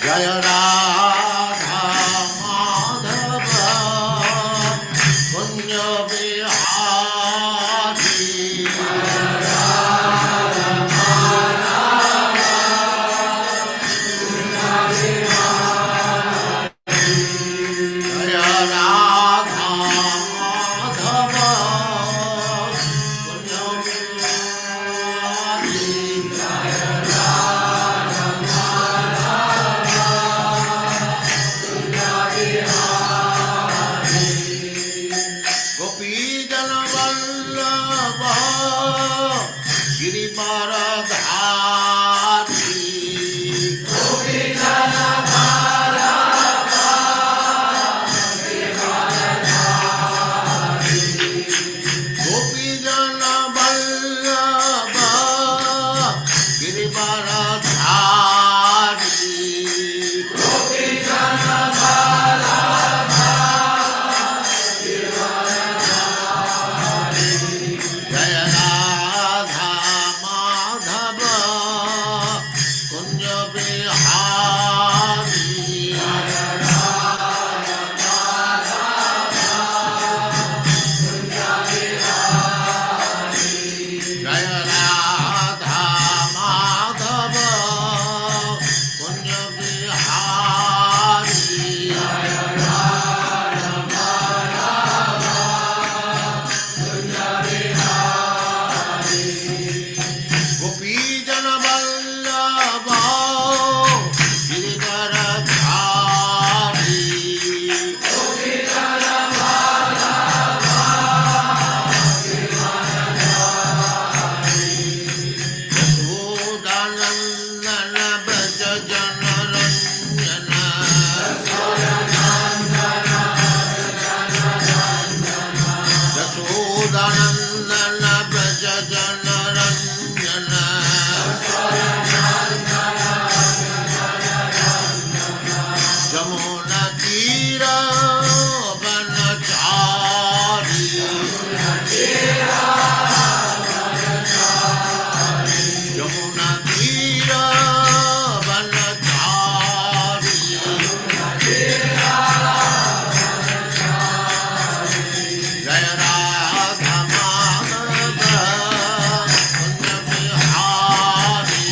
जय राधा माधव कुंज बिहारी जय राधा माधव कुंज बिहारी गोपीजन वल्लभ गिरिवरधारी गोपीजन वल्लभ गिरिवरधारी जय राधा माधव कुंज बिहारी जय राधा माधव कुंज बिहारी गोपीजन वल्लभ गिरिवरधारी यशोदानंदन व्रज जनरंजन यशोदानंदन व्रज जनरंजन जमुना तीर वनचारी यमुना तीर वनचारी जय राधा माधव कुंज बिहारी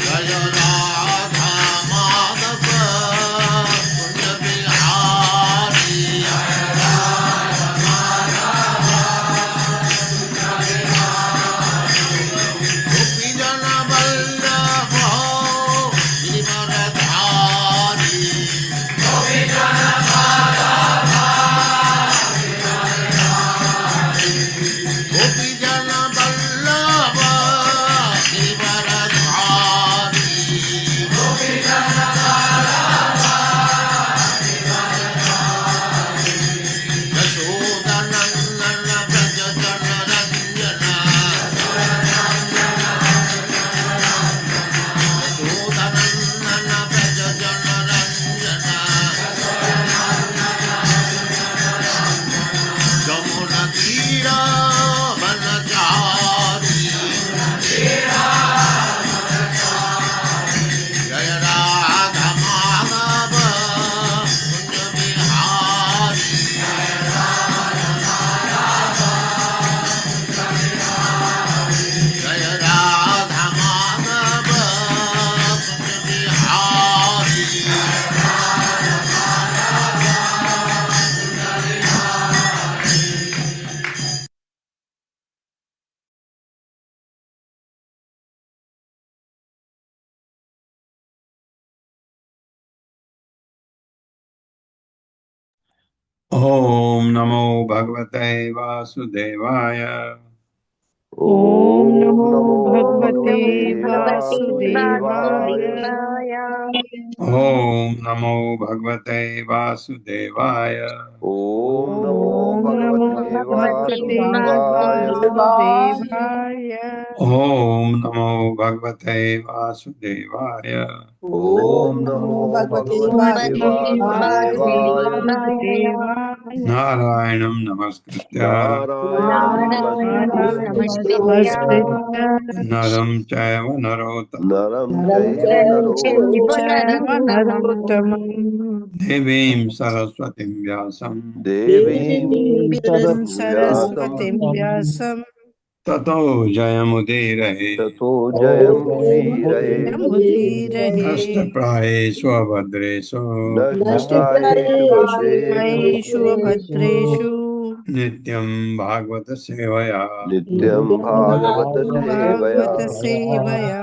जय राधा माधव कुंज बिहारी गोपीजन वल्लभ गिरिवरधारी गोपीजन वल्लभ गिरिवरधारी यशोदानंदन व्रज जनरंजन यशोदानंदन व्रज जनरंजन जमुना तीर वनचारी जय राधा माधव कुंज बिहारी जय राधा माधव कुंज बिहारी ओम नमो भगवते वासुदेवाय। ओम नमो नमो भगवते भगवते वासुदेवाय। ओम नमो भगवते वासुदेवाय। ओम नमो ओम नमो भगवते भगवते वासुदेवाय। वासुदेवाय। ओम नमो भगवते वासुदेवाय। ओम ओम नमो नमो भगवते भगवते ओम नमो वासुदेवाय। वासुदेवाय। नारायणं नमस्कृत्य नारायणं नारायणं नमस्कृत्य नमस्कृत्य नरं चैव नरोत्तमं नरं नरं चैव चैव नरोत्तमं नरोत्तमम् देवीं सरस्वतीं व्यासं देवीं देवीं व्यासं सरस्वतीं व्यासं ततो जयमुदीरये ततो जयमुदीरये मुदीरये नष्टप्रायेषु अभद्रेषु नष्टप्रायेषु भद्रेषु मयेषु भद्रेषु नित्यं भागवत सेवया नित्यं भागवत सेवया भागवत सेवया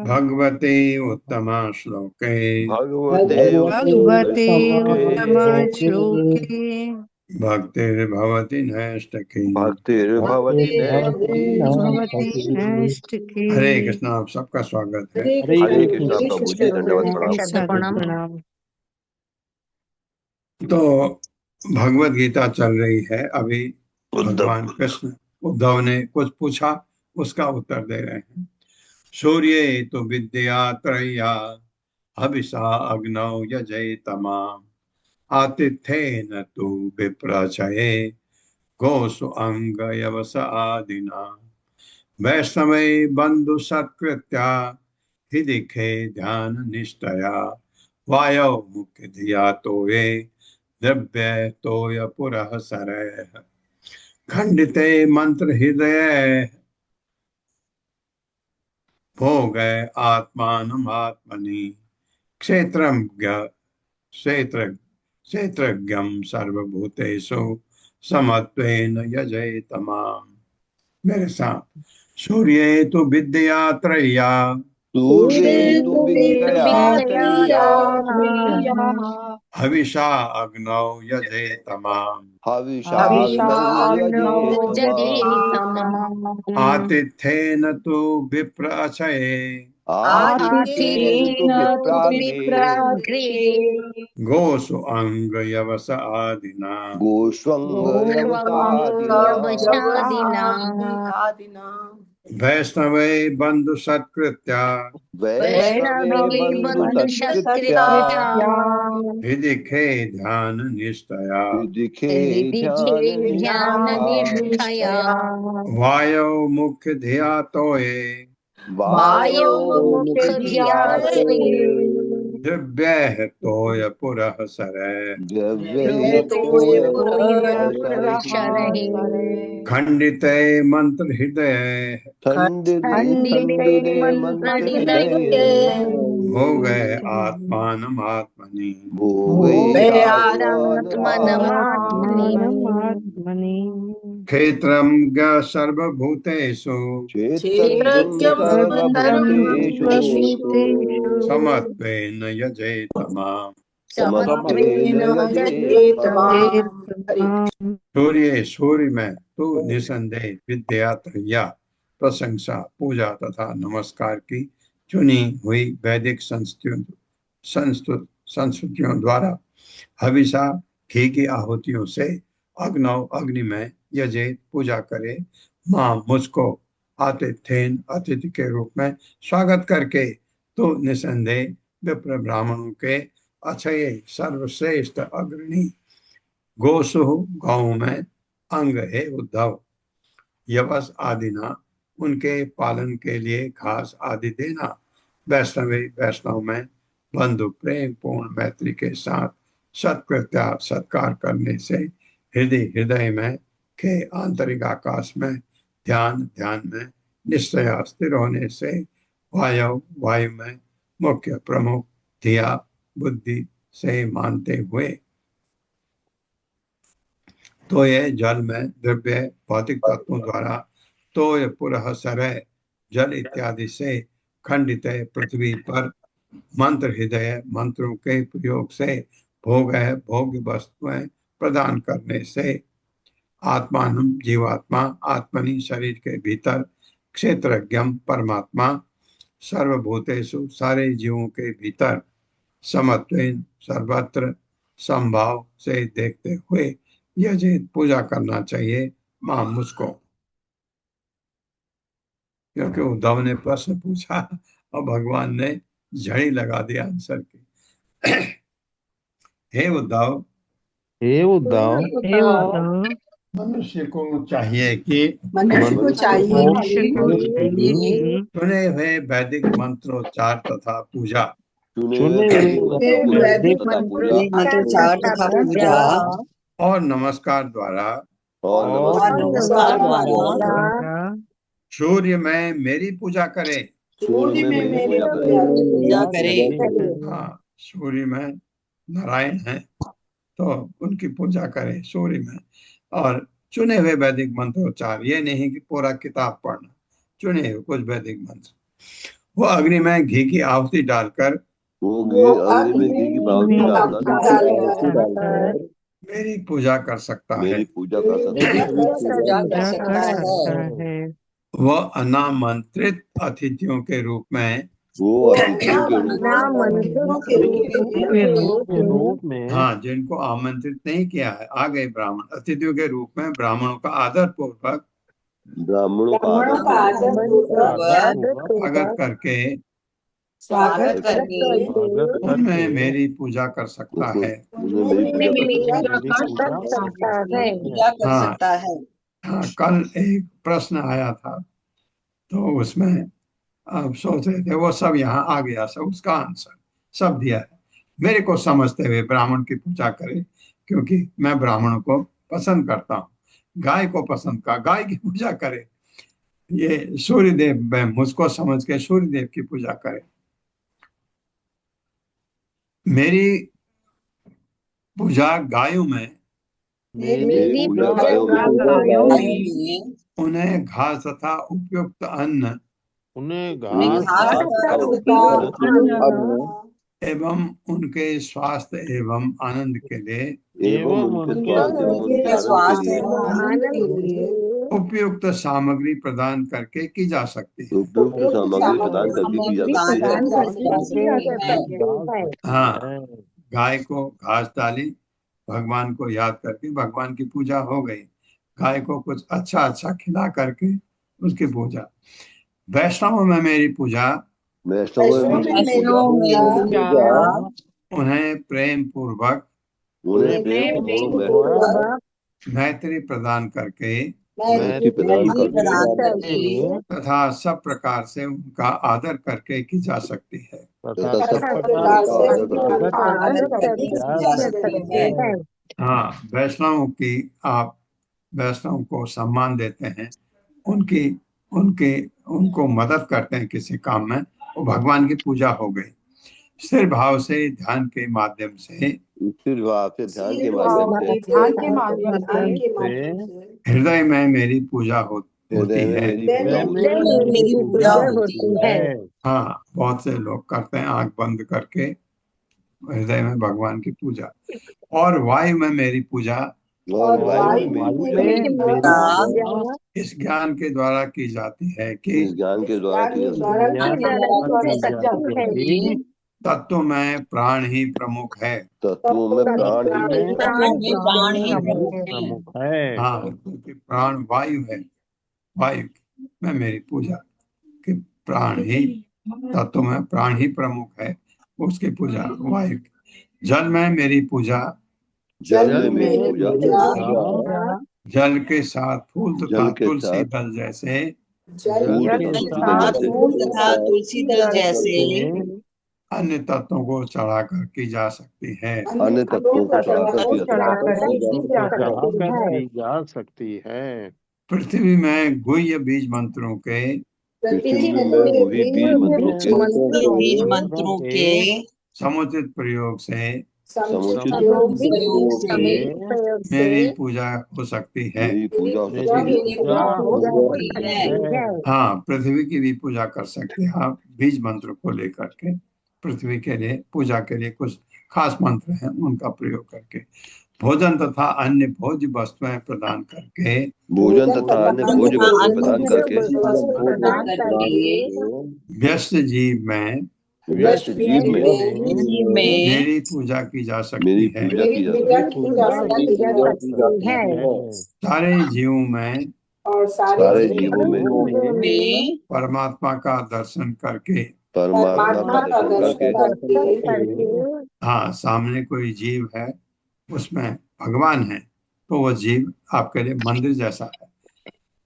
भगवते उत्तमा श्लोके भगवते भगवते श्लोके उत्तमा श्लोके भक्तिर्भवति नैष्टकी। भक्तिर्भवति नैष्ठिकी। भवति नैष्टिके। हरे कृष्णा, आप सबका स्वागत है। हरे कृष्णा प्रभु जी, दंडवत प्रणाम। साधु प्रणाम। तो भगवत गीता चल रही है। अभी भगवान कृष्ण उद्धव ने कुछ पूछा, उसका उत्तर दे रहे हैं। सूर्ये तो विद्या त्रया हविषा अग्नौ यजेतमा आतिथ्येन तु विप्रचये गोषु अंगयवस आदिना वैष्णवे बंधु सत्कृत्या हिदिखे ध्यान निष्ठया वायौ मुख्य धिया तोये द्रव्य तोय पुरः सरः खंडिते मंत्र हृदय भोग आत्मानमात्मनि क्षेत्रं क्षेत्र क्षेत्रज्ञं सर्वभूतेषु समत्वेन यजेतमाम्। मेरे साथ। सूर्ये तु विद्या त्रय्या सूर्ये तु विद्या त्रय्या हविषा अग्नौ यजेतमाम् हविषाग्नौ यजेतमा आतिथ्येन तु विप्रचये आतिथ्येन तु विप्राग्रे गोषु अंगयवस आदिना गोष्वङ्गयवसादिना वैष्णवे बंधु सत्कृत्या वैष्णवे बन्धु सत्कृत्या विदिखे ध्यान निष्ठया विदिखे ध्यान निष्ठया वायौ मुख्य धिया तोये वायो मुखधिया दिव्य तोय पुरः सरे द्रव्ये तोय शरहि खंडिते मंत्र हृदय खण्डिते मंत्र हृदये हो गए आत्मानमात्मनि भोगे आत्मानमात्मनि आत्मनि क्षेत्रं ग सर्वभूतेषु क्षेत्रज्ञं सर्वभूतेषु सर्वभूतेषु समत्वेन यजेतमाम्। समत्वेन यजेतमाम्। चेतनाम्। सूर्य में तू निसंदेह विद्या त्रय्या प्रशंसा पूजा तथा नमस्कार की चुनी हुई वैदिक संस्कृतियों द्वारा हविषा घी की आहुतियों से अग्नौ अग्नि में यजे पूजा करे। माँ मुझको आतिथ्येन अतिथि के रूप में स्वागत करके तो निसंदेह विप्र ब्राह्मणों के अक्षय सर्वश्रेष्ठ अग्रणी गोसु गांव में अंग है उद्धव यवस आदिना उनके पालन के लिए घास आदि देना। वैष्णव में बंधु प्रेम पूर्ण मैत्री के साथ सत्कृत्या सत्कार करने से हृदय में के आंतरिक आकाश में ध्यान में निश्चय स्थिर होने से वायु में मुख्य प्रमुख धिया बुद्धि से मानते हुए तो ये जल में द्रव्य भौतिक तत्वों द्वारा तोय पुरः सरय जल इत्यादि से खंडित पृथ्वी पर मंत्र हृदय मंत्रों के प्रयोग से भोग्य वस्तुएं प्रदान करने से आत्मान जीवात्मा आत्मनि शरीर के भीतर क्षेत्रज्ञम परमात्मा सर्वभूतेषु सारे जीवों के भीतर समत्वेन सर्वत्र संभाव से देखते हुए यह पूजा करना चाहिए मां मुझको। क्योंकि उद्धव ने प्रश्न पूछा और भगवान ने झड़ी लगा दिया आंसर की। हे उद्धव, हे उद्धव, हे उद्धव, मनुष्य को चाहिए कि मनुष्य को चाहिए मनुष्य को कि चाहिए कि चुने हुए वैदिक मंत्रोच्चार तथा पूजा चुने चुने हुए हुए वैदिक तथा पूजा मंत्रोच्चार तथा पूजा और नमस्कार द्वारा और और नमस्कार द्वारा द्वारा सूर्य में मेरी पूजा करे। सूर्य में मेरी पूजा करें। पूजा करे। हाँ, सूर्य में नारायण है तो उनकी पूजा करें सूर्य में। और चुने हुए वैदिक मंत्रोच्चार, ये नहीं कि पूरा किताब पढ़ना, चुने हुए कुछ वैदिक मंत्र। वो अग्नि में घी की आहुति डालकर वो अग्नि में घी की बावली डालकर मेरी पूजा कर सकता है। मेरी पूजा कर सकता है। पूजा कर पूजा सकता कर है। सकता है। वह अनामंत्रित अतिथियों के रूप में, वो अतिथियों के रूप के रूप में हाँ, जिनको आमंत्रित नहीं किया है, आ गए ब्राह्मण, अतिथियों के रूप में ब्राह्मणों का आदर पूर्वक ब्राह्मणों का स्वागत करके स्वागत करके उनमें मेरी पूजा कर सकता है। उन्हें मेरी पूजा कर सकता है। पूजा कर हाँ। सकता है। हाँ, कल एक प्रश्न आया था तो उसमें अब सोच रहे थे, वो सब यहाँ आ गया, सब उसका आंसर सब दिया है। मेरे को समझते हुए ब्राह्मण की पूजा करे, क्योंकि मैं ब्राह्मणों को पसंद करता हूँ। गाय को पसंद का, गाय की पूजा करे। ये सूर्य देव में मुझको समझ के सूर्य देव की पूजा करे। मेरी पूजा गायों में, मेरी पूजा पूजा गायों में में उन्हें घास तथा उपयुक्त अन्न उन्हें घास घास तथा तथा उपयुक्त एवं उनके स्वास्थ्य एवं आनंद के लिए एवं उनके स्वास्थ्य के एवं आनंद के लिए उपयुक्त सामग्री प्रदान करके की जा सकती है। उपयुक्त सामग्री प्रदान करके की जा सकती है। हाँ, गाय को घास डाली, भगवान को याद करके भगवान की पूजा हो गई। गाय को कुछ अच्छा अच्छा खिला करके उसकी पूजा। वैष्णव में मेरी पूजा, वैष्णव में मेरी पूजा उन्हें प्रेम पूर्वक उन्हें प्रेम पूर्वक मैत्री प्रदान करके मैत्री प्रदान करके तथा सब प्रकार से उनका आदर करके की जा सकती है। तथा सब प्रकार से आदर करके की जा सकती है। हाँ, वैष्णव की आप वैष्णव को सम्मान देते हैं, उनकी उनके उनको मदद करते हैं किसी काम में, वो भगवान की पूजा हो गई। स्थिर भाव से ध्यान के माध्यम से, स्थिर भाव से ध्यान के माध्यम से हृदय में मेरी पूजा होती है। मेरी पूजा होती है। हाँ, बहुत से लोग करते हैं आंख बंद करके हृदय में भगवान की पूजा। और वायु में मेरी पूजा और वायु में इस ज्ञान के द्वारा की जाती है कि इस ज्ञान के द्वारा की जाती है। तत्व में प्राण ही प्रमुख है। तत्वों में प्राण ही प्रमुख है। हाँ, क्योंकि प्राण वायु है, वायु में मेरी पूजा कि प्राण ही, तत्व में प्राण ही प्रमुख है, उसकी पूजा वायु। जल में मेरी पूजा, जल में मेरी पूजा जल के साथ फूल तथा तुलसी दल जैसे अन्य तत्वों को चढ़ाकर की जा सकती है। अन्य तत्वों को चढ़ाकर की जा सकती है। पृथ्वी में गुह्य बीज मंत्रों के बीज मंत्रों के समुचित प्रयोग से समुचित मेरी पूजा हो सकती है। हाँ, पृथ्वी की भी पूजा कर सकते हैं आप बीज मंत्र को लेकर के। पृथ्वी के लिए पूजा के लिए कुछ खास मंत्र हैं, उनका प्रयोग करके भोजन तथा अन्य भोज्य वस्तुएं प्रदान करके व्यस्त जीव में मेरी पूजा की जा सकती है। सारे जीवों में परमात्मा का दर्शन करके, हाँ, सामने कोई जीव है उसमें भगवान है तो वह जीव आपके लिए मंदिर जैसा है।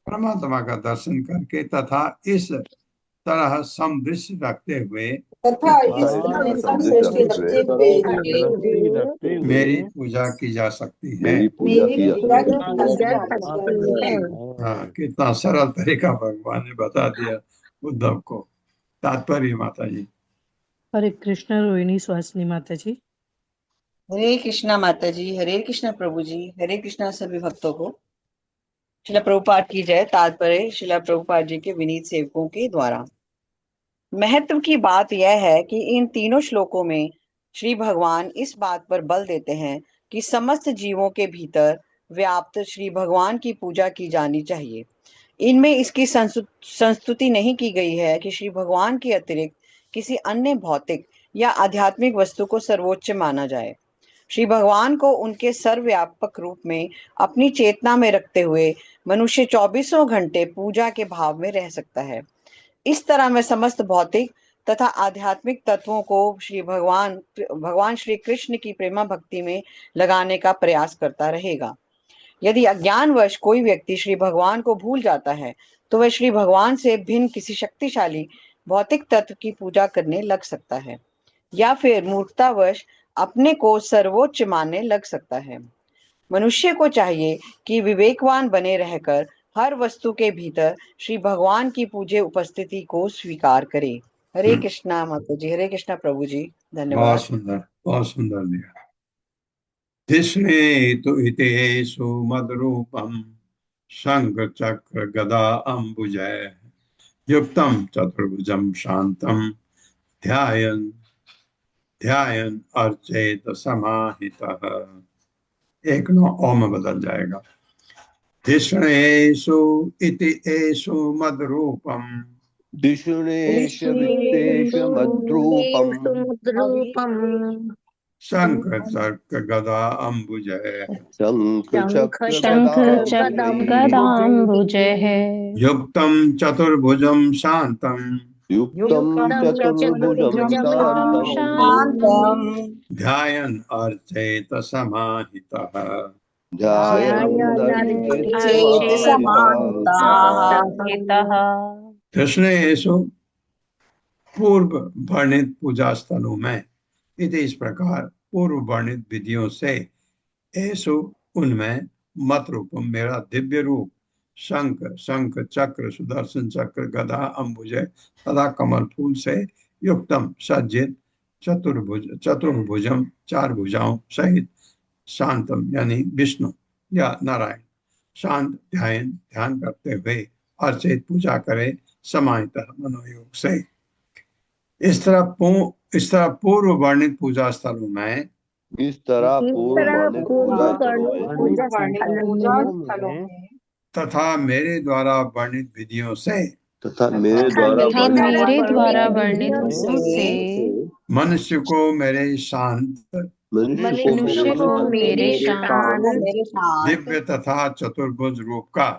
परमात्मा का दर्शन करके तथा इस तरह समदृष्टि रखते हुए तथा इस हाँ, तरह समदृष्टि समदृष्टि रखते रखते हुए रखते मेरी हुए पूजा की जा सकती है। मेरी पूजा मेरी की जा पूजा सकती की है। जा आ सकती सकती है। हाँ, है। कितना सरल तरीका भगवान ने बता दिया उद्धव को। तात्पर्य माता जी। हरे कृष्णा रोहिणी सुहासिनी माता जी। हरे कृष्णा माता जी, हरे कृष्णा प्रभु जी, हरे कृष्णा सभी भक्तों को। शिला प्रभुपाद की जय। तात्पर्य शिला प्रभुपाद जी के विनीत सेवकों के द्वारा। महत्व की बात यह है कि इन तीनों श्लोकों में श्री भगवान इस बात पर बल देते हैं कि समस्त जीवों के भीतर व्याप्त श्री भगवान की पूजा की जानी चाहिए। इनमें इसकी संस्तुति नहीं की गई है कि श्री भगवान के अतिरिक्त किसी अन्य भौतिक या आध्यात्मिक वस्तु को सर्वोच्च माना जाए। श्री भगवान को उनके सर्वव्यापक रूप में अपनी चेतना में रखते हुए मनुष्य 24 घंटे पूजा के भाव में रह सकता है। इस तरह में समस्त भौतिक तथा आध्यात्मिक तत्वों को भगवान श्री कृष्ण की प्रेमा भक्ति में लगाने का प्रयास करता रहेगा। यदि अज्ञानवश कोई व्यक्ति श्री भगवान को भूल जाता है तो वह श्री भगवान से भिन्न किसी शक्तिशाली भौतिक तत्व की पूजा करने लग सकता है या फिर मूर्खतावश अपने को सर्वोच्च मानने लग सकता है। मनुष्य को चाहिए कि विवेकवान बने रहकर हर वस्तु के भीतर श्री भगवान की पूज्य उपस्थिति को स्वीकार करे। हरे कृष्णा माता जी, हरे कृष्णा प्रभु जी, बहुत धन्यवाद। सुंदर, बहुत सुंदर दिया। कृष्णे तु हितेषु मद्रूपम शंख चक्र गदा अम्बुजय युक्तम चतुर्भुजम शांतम ध्यायन ध्यायन अर्चेत समाहितः। एक नौ ओम में बदल जाएगा। धिष्णेषु इति एषु मद्रूपम दिशुनेश वित्तेश मद्रूपम सुमद्रूपम शंख चक्र गदा अम्बुजय शंख शंख चक्र शंख गदाम चक्र गदाम्बुजैः गदाम्बुजः युक्तम चतुर्भुजम शांतम युक्तं युक्तम चतुर्भुजं चतुर्भुजं शान्तं शांतम ध्यायन् अर्चेत समाहितः। ध्यायन्नर्चेत चेत समाहिता। हितः। कृष्णेषु पूर्व वर्णित पूजा स्थलों में इति इस प्रकार पूर्व वर्णित विधियों से ऐसु उनमें मत रूपम मेरा दिव्य रूप शंख शंख चक्र सुदर्शन चक्र गदा अम्बुजय तथा कमल फूल से युक्तम सज्जित चतुर्भुजम चार भुजाओं सहित शांतम यानी विष्णु या नारायण शांत ध्यान करते हुए अर्चित पूजा करे समाहित मनोयोग से। इस तरह पूर्व वर्णित पूजा स्थलों में इस तरह इस पूर्व तरह वर्णित पूर्व पूजा स्थलों वर्णित में पूजा वर्णित स्थलों में तथा मेरे द्वारा वर्णित विधियों से तथा मेरे तथा द्वारा तथा मेरे वर्णित मेरे द्वारा वर्णित वर्णित विधियों विधियों से मनुष्य को मेरे शांत मनुष्य को मनुष्य मनुष्य मेरे को को मेरे मेरे शान शांत मेरे शांत दिव्य तथा चतुर्भुज रूप का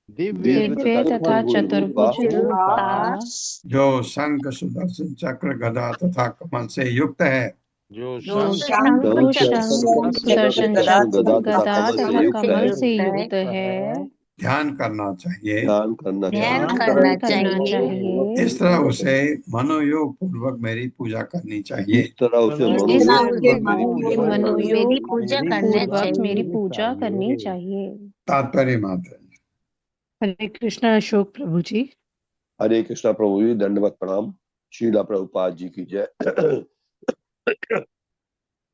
दिव्य दिव्य तथा रूप का चतुर्भुज रूप का जो शंख सुदर्शन चक्र गदा तथा कमल से युक्त है जो जो जो शंख शंख शंख शंख चक्र सुदर्शन गदा चक्र गदा तथा गदा कमल से तथा युक्त है कमल से है युक्त है ध्यान करना चाहिए। ध्यान करना ध्यान चाहिए। करना करना चाहिए। इस चाहिए। तरह उसे मनोयोग पूर्वक मेरी पूजा करनी चाहिए। इस तरह उसे इस इस तरह मनोयोग उसे पूर्वक मेरी पूजा करनी मनोयोग चाहिए। मेरी मनोयोग पूजा मेरी करना पूजा पूर्वक मेरी चाहिए। करनी पूजा करनी चाहिए। चाहिए। तात्पर्य मात्र हरे कृष्णा अशोक प्रभु जी। हरे कृष्णा प्रभु जी, दंडवत प्रणाम। शीला प्रभुपाद जी की जय।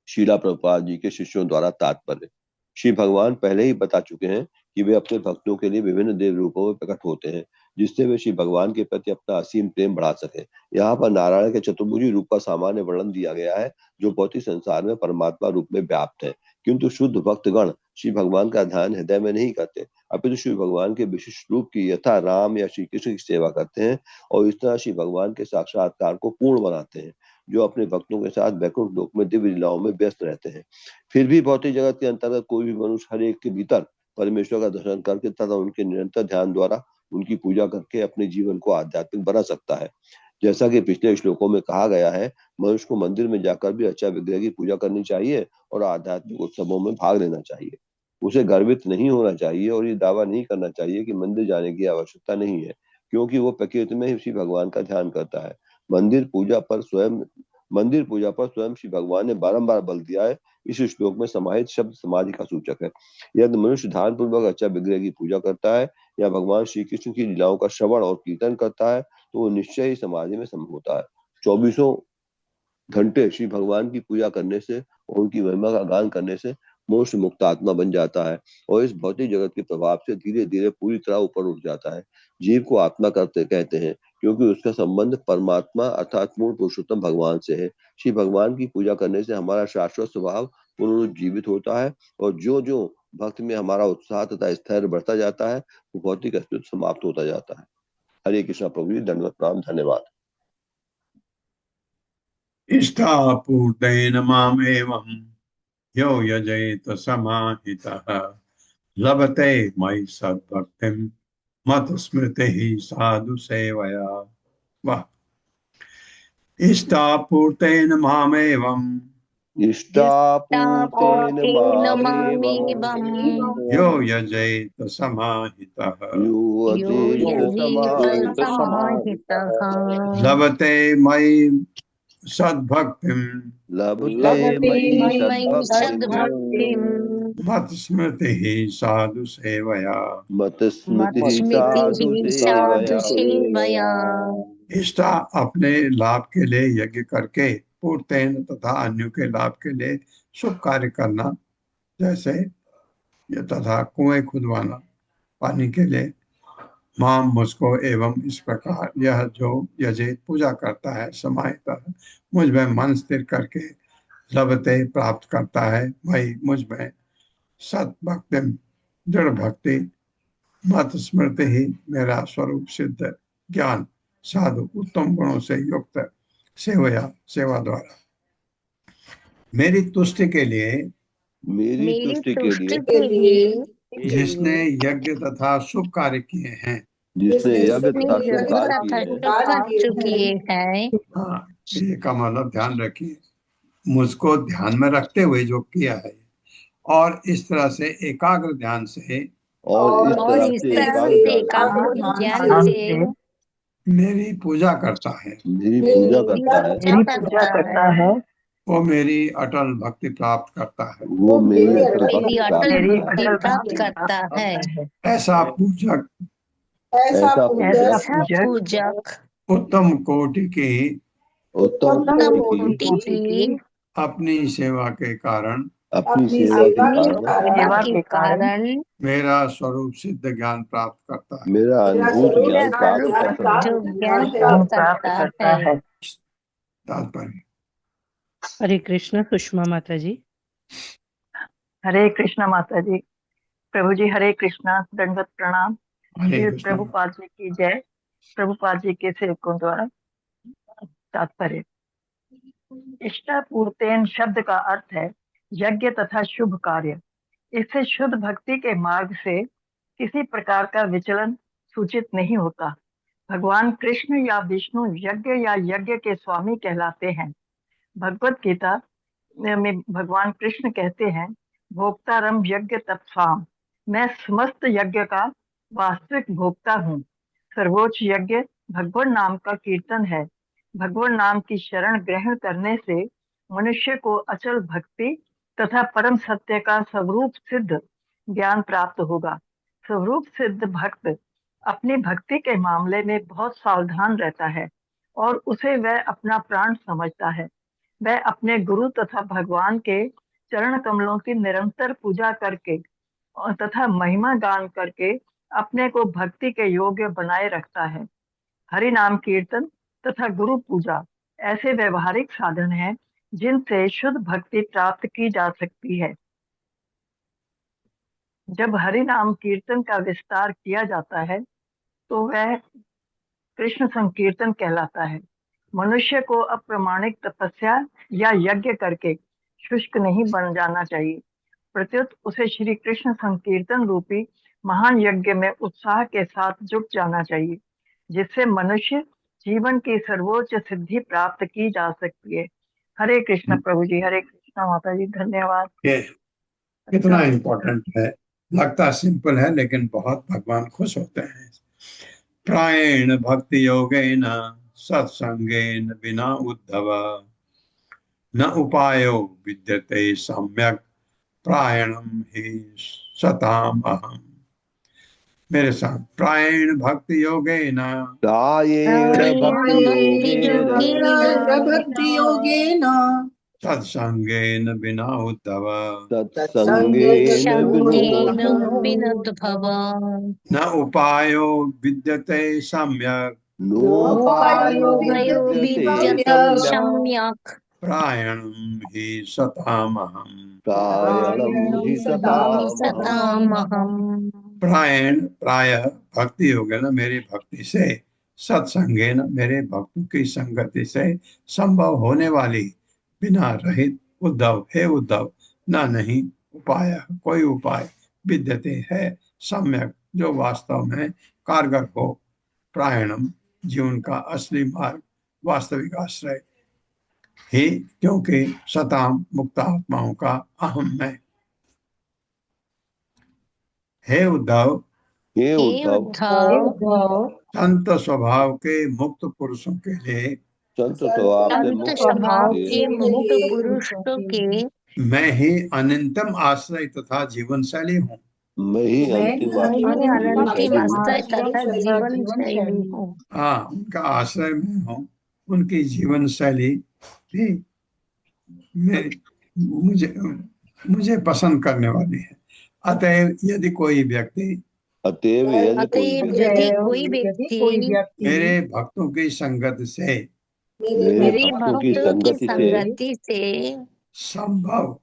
शीला प्रभुपाद जी के शिष्यों द्वारा तात्पर्य। श्री भगवान पहले ही बता चुके हैं कि वे अपने भक्तों के लिए विभिन्न देव रूपों में प्रकट होते हैं जिससे वे श्री भगवान के प्रति अपना असीम प्रेम बढ़ा सके। यहाँ पर नारायण के चतुर्भुजी रूप का सामान्य वर्णन दिया गया है जो भौतिक संसार में परमात्मा रूप में व्याप्त है, किंतु शुद्ध भक्तगण श्री भगवान का ध्यान हृदय में नहीं करते अपितु श्री भगवान के विशिष्ट रूप की यथा राम या श्री कृष्ण की सेवा करते हैं और इस तरह श्री भगवान के साक्षात्कार को पूर्ण बनाते हैं, जो अपने भक्तों के साथ वैकुंठ लोक में दिव्य लीलाओं में व्यस्त रहते हैं। फिर भी भौतिक जगत के अंतर्गत कोई भी मनुष्य हर एक के भीतर परमेश्वर का दर्शन करके तथा उनके निरंतर ध्यान द्वारा उनकी पूजा करके अपने जीवन को आध्यात्मिक बना सकता है। जैसा कि पिछले श्लोकों में कहा गया है, मनुष्य को मंदिर में जाकर भी अर्चा विग्रह की पूजा करनी चाहिए और आध्यात्मिक उत्सवों में भाग लेना चाहिए। उसे गर्वित नहीं होना चाहिए और ये दावा नहीं करना चाहिए कि मंदिर जाने की आवश्यकता नहीं है, क्योंकि वो प्रकृति में ही श्री भगवान का ध्यान करता है। मंदिर पूजा पर स्वयं श्री भगवान ने बारंबार बल दिया है। इस श्लोक में समाहित शब्द समाधि का सूचक है। यदि मनुष्य ध्यान पूर्वक अर्चा विग्रह की पूजा करता है या भगवान श्री कृष्ण की लीलाओं का श्रवण और कीर्तन करता है, तो वो निश्चय ही समाधि में सम्मिलित होता है। 24 घंटे श्री भगवान की पूजा करने से और उनकी महिमा का गान करने से मनुष्य मुक्त आत्मा बन जाता है और इस भौतिक जगत के प्रभाव से धीरे धीरे पूरी तरह ऊपर उठ जाता है। जीव को आत्मा कहते हैं, क्योंकि उसका संबंध परमात्मा अर्थात मूल पुरुषोत्तम भगवान से है। श्री भगवान की पूजा करने से हमारा शाश्वत स्वभाव पुनरुज्जीवित होता है और जो जो भक्त में हमारा उत्साह तथा स्थैर्य बढ़ता जाता है, वो भौतिक अस्तित्व समाप्त होता जाता है। हरे कृष्णा प्रभु जी, दंडवत प्रणाम, धन्यवाद। इष्टापूर्तेन मामेवं यो यजेत समाहितः लभते मयि सद्भक्तिं मत्स्मृतिः साधु सेवया। वाह। इष्टापूर्तेन मामेवं इष्टापूर्तेन मामेवं यो यजेत समाहितः यो युवजेत यजेत समाहितः समाहितः लभते मयि सद्भक्तिं लभते मयि मयि सद्भक्तिं सद्भक्तिं मत्स्मृतिः साधु सेवया। मत्स्मृतिः साधु मत्स्मृतिः सेवया। साधु सेवया। इष्टा अपने लाभ के लिए यज्ञ करके, पूर्तेन तथा अन्यों के लाभ के लिए शुभ कार्य करना, जैसे ये तथा कुएं खुदवाना पानी के लिए, मां मुझको एवं इस प्रकार यह जो यजेत पूजा करता है समाहित मुझ में मन स्थिर करके लभते प्राप्त करता है, वही मुझ में सत भक्ति दृढ़ भक्ति मत स्मृति ही मेरा स्वरूप सिद्ध ज्ञान साधु उत्तम गुणों से युक्त सेवा द्वारा मेरी तुष्टि के लिए, मेरी मेरी तुष्टि के तुष्टि लिए के लिए जिसने यज्ञ तथा शुभ कार्य किए हैं, जिसने यज्ञ जिसने तथा शुभ यज्ञ कार्य तथा किए हैं, शुभ कार्य किए हैं, हाँ, ये का मतलब ध्यान रखिए, मुझको ध्यान में रखते हुए जो किया है और इस तरह से एकाग्र ध्यान से और इस और तरह इस से तरह एकाग्र से ध्यान एकाग्र से ज्ञान से मेरी पूजा करता है, मेरी पूजा मेरी करता है, पूजा करता है, वो मेरी अटल भक्ति प्राप्त करता है। वो मेरी अटल मेरी भक्ति अटल प्राप्त भक्ति करता प्राप्त करता है। ऐसा पूजक है। ऐसा ऐसा पूजक पूजक उत्तम कोटि की उत्तम उत्तम कोटि की कोटि की अपनी सेवा के कारण अपनी सेवा के अपनी कारण सेवा के कारण मेरा स्वरूप सिद्ध ज्ञान प्राप्त करता है। मेरा अनुभूत मेरा ज्ञान प्राप्त स्वरूप करता है। जो ज्ञान प्राप्त करता है। तात्पर्य। हरे कृष्ण सुषमा माता जी। हरे कृष्णा माता जी। प्रभु जी हरे कृष्णा, दंडवत प्रणाम। हरे श्री कृष्ण। प्रभुपाद जी की जय। प्रभुपाद जी के सेवकों द्वारा तात्पर्य। इष्टापूर्तेन शब्द का अर्थ है यज्ञ तथा शुभ कार्य। इससे शुद्ध भक्ति के मार्ग से किसी प्रकार का विचलन सूचित नहीं होता। भगवान कृष्ण या विष्णु यज्ञ या यज्ञ के स्वामी कहलाते हैं। भगवत गीता में भगवान कृष्ण कहते हैं, भोक्तारम यज्ञ तत्साम, मैं समस्त यज्ञ का वास्तविक भोक्ता हूँ। सर्वोच्च यज्ञ भगवान नाम का कीर्तन है। भगवान नाम की शरण ग्रहण करने से मनुष्य को अचल भक्ति तथा परम सत्य का स्वरूप सिद्ध ज्ञान प्राप्त होगा। स्वरूप सिद्ध भक्त अपनी भक्ति के मामले में बहुत सावधान रहता है और उसे वह अपना प्राण समझता है। वह अपने गुरु तथा भगवान के चरण कमलों की निरंतर पूजा करके तथा महिमा गान करके अपने को भक्ति के योग्य बनाए रखता है। हरि नाम कीर्तन तथा गुरु पूजा ऐसे व्यवहारिक साधन हैं जिनसे शुद्ध भक्ति प्राप्त की जा सकती है। जब हरि नाम कीर्तन का विस्तार किया जाता है तो वह कृष्ण संकीर्तन कहलाता है। मनुष्य को अप्रामाणिक तपस्या या यज्ञ करके शुष्क नहीं बन जाना चाहिए, प्रत्युत उसे श्री कृष्ण संकीर्तन रूपी महान यज्ञ में उत्साह के साथ जुट जाना चाहिए, जिससे मनुष्य जीवन की सर्वोच्च सिद्धि प्राप्त की जा सकती है। हरे कृष्ण प्रभु जी, हरे कृष्ण माता जी, धन्यवाद। ये कितना इम्पोर्टेंट है। लगता सिंपल है लेकिन बहुत भगवान खुश होते हैं। प्रायेण भक्ति योगेन सत्संगेन विना उद्धव न उपायो विद्यते सम्यक प्रायणम ही सताम अहम। मेरे साथ, प्रायेण भक्ति योगेन प्रायेण भक्ति योगेन भक्ति योगेन सत्संगेन विना उद्धव सत्संगेन संगेन विनोद विनुद्भव न उपायो विद्यते सम्यक नोपायो उपायो विद्यते विद्यते सम्यक् सम्यक् प्रायणम ही सतामहम। प्रायणं हि सतामहम्। सतामहम्। प्रायण प्राय भक्ति हो गया ना मेरी भक्ति से, सत्संगेन मेरे भक्तों की संगति से संभव होने वाली, बिना रहित उद्धव, हे उद्धव, ना नहीं उपाय कोई उपाय विद्यते है सम्यक जो वास्तव में कारगर हो। प्रायणम जीवन का असली मार्ग, वास्तविक आश्रय ही, क्योंकि सताम मुक्तात्माओं का अहम मैं। हे उद्धव, हे हे उद्धव, उद्धव, संत स्वभाव के मुक्त पुरुषों के लिए संत स्वभाव से संत मुक्त स्वभाव पुरुष के के मुक्त पुरुषों के मैं ही अनंतम आश्रय तथा जीवन शैली हूँ। मैं ही अंतिम आश्रय जीवन शैली हूँ। आश्रय तथा जीवन शैली हूँ। हाँ, उनका आश्रय मैं हूँ, उनकी जीवन शैली भी मैं मुझे मुझे पसंद करने वाली है। अतएव यदि कोई व्यक्ति अतएव यदि कोई अतएव व्यक्ति यदि कोई व्यक्ति मेरे भक्तों की संगत से मेरे भक्तों की संगति से संगति से संभव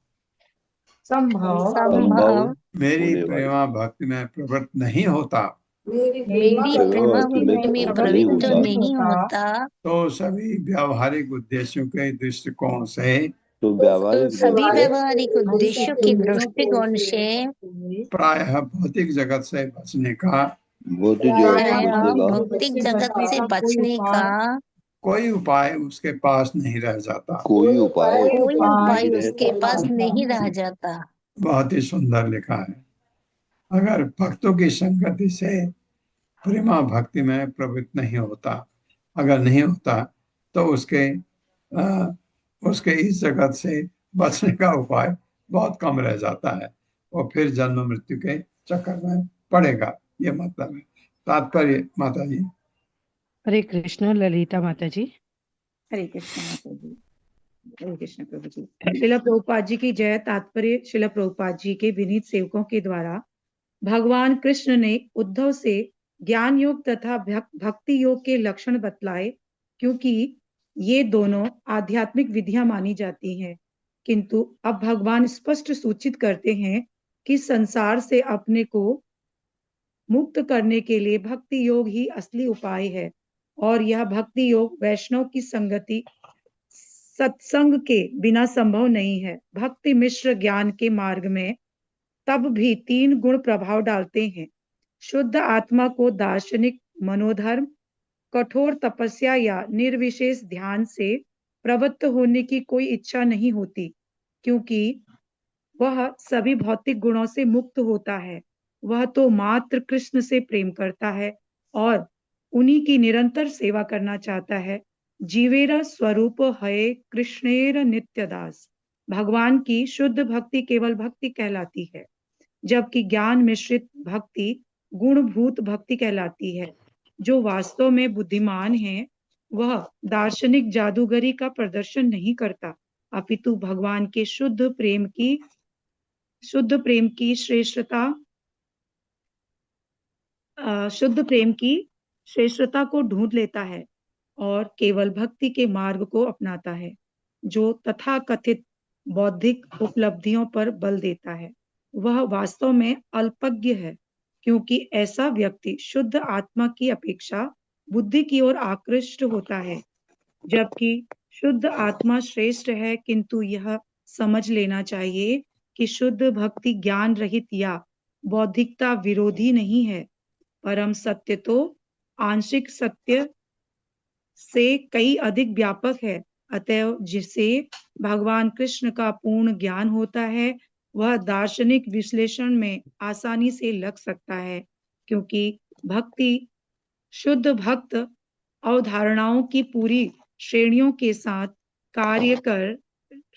संभव मेरी होने वाली प्रेमा भक्ति में प्रवृत्त नहीं होता, मेरी प्रेमा प्रेमा भक्ति में भक्ति में प्रवृत्त नहीं प्रवृत्त होता, नहीं होता, तो सभी व्यावहारिक उद्देश्यों के दृष्टिकोण से तो तो व्यावहारिक सभी दृष्टि व्यवहारिक उद्देश्यों के दृष्टिकोण से प्रायः भौतिक जगत से बचने का भौतिक जगत से प्रायः बचने का भौतिक जगत से बचने का कोई उपाय उसके पास नहीं रह जाता। कोई उपाय कोई उपाय नहीं उसके रहता। पास नहीं रह जाता। बहुत ही सुंदर लिखा है। अगर भक्तों की संगति से प्रेमा भक्ति में प्रवृत्त नहीं होता, अगर नहीं होता तो उसके इस जगत से बचने का उपाय बहुत कम रह जाता है, और फिर जन्म मृत्यु के चक्कर में पड़ेगा। ये मतलब है तात्पर्य। माता जी, हरे कृष्ण ललिता माता जी। हरे कृष्ण माता जी, हरे कृष्ण प्रभु जी। शिला प्रभुपाद जी की जय। तात्पर्य शिला प्रभुपाद जी के विनीत सेवकों के द्वारा भगवान कृष्ण ने उद्धव से ज्ञान योग तथा भक्ति योग के लक्षण बतलाए, क्योंकि ये दोनों आध्यात्मिक विधियां मानी जाती हैं। किंतु अब भगवान स्पष्ट सूचित करते हैं कि संसार से अपने को मुक्त करने के लिए भक्ति योग ही असली उपाय है, और यह भक्ति योग वैष्णव की संगति सत्संग के बिना संभव नहीं है। भक्ति मिश्र ज्ञान के मार्ग में तब भी 3 गुण प्रभाव डालते हैं। शुद्ध आत्मा को दार्शनिक मनोधर्म, कठोर तपस्या या निर्विशेष ध्यान से प्रवृत्त होने की कोई इच्छा नहीं होती, क्योंकि वह सभी भौतिक गुणों से मुक्त होता है। वह तो मात्र कृष्ण से प्रेम करता है और उन्हीं की निरंतर सेवा करना चाहता है। जीवेरा स्वरूप है कृष्णेर नित्यदास। भगवान की शुद्ध भक्ति केवल भक्ति कहलाती है, जबकि ज्ञान मिश्रित भक्ति गुणभूत भक्ति कहलाती है। जो वास्तव में बुद्धिमान है वह दार्शनिक जादूगरी का प्रदर्शन नहीं करता, अपितु भगवान के शुद्ध प्रेम की श्रेष्ठता को ढूंढ लेता है और केवल भक्ति के मार्ग को अपनाता है, जो तथाकथित बौद्धिक उपलब्धियों पर बल देता है। वह वास्तव में अल्पज्ञ है, क्योंकि ऐसा व्यक्ति शुद्ध आत्मा की अपेक्षा बुद्धि की ओर आकृष्ट होता है। जबकि शुद्ध आत्मा श्रेष्ठ है, किंतु यह समझ लेना चाहिए कि शुद्ध भक्ति ज्ञान रहित या बौद्धिकता विरोधी नहीं है। परम सत्य तो आंशिक सत्य से कई अधिक व्यापक है। अतएव जिसे भगवान कृष्ण का पूर्ण ज्ञान होता है वह दार्शनिक विश्लेषण में आसानी से लग सकता है, क्योंकि भक्ति शुद्ध भक्त अवधारणाओं की पूरी श्रेणियों के साथ कार्य कर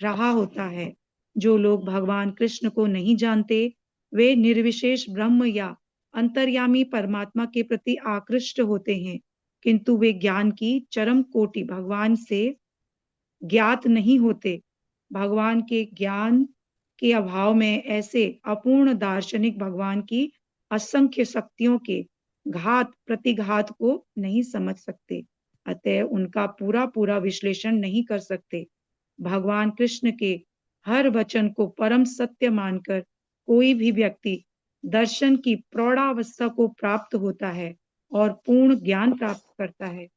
रहा होता है। जो लोग भगवान कृष्ण को नहीं जानते वे निर्विशेष ब्रह्म या अंतर्यामी परमात्मा के प्रति आकृष्ट होते हैं, किंतु वे ज्ञान की चरम कोटि भगवान से ज्ञात नहीं होते। भगवान के ज्ञान के अभाव में ऐसे अपूर्ण दार्शनिक भगवान की असंख्य शक्तियों के घात प्रतिघात को नहीं समझ सकते, अतः उनका पूरा पूरा विश्लेषण नहीं कर सकते। भगवान कृष्ण के हर वचन को परम सत्य मानकर कोई भी व्यक्ति दर्शन की प्रौढ़ावस्था को प्राप्त होता है और पूर्ण ज्ञान प्राप्त करता है।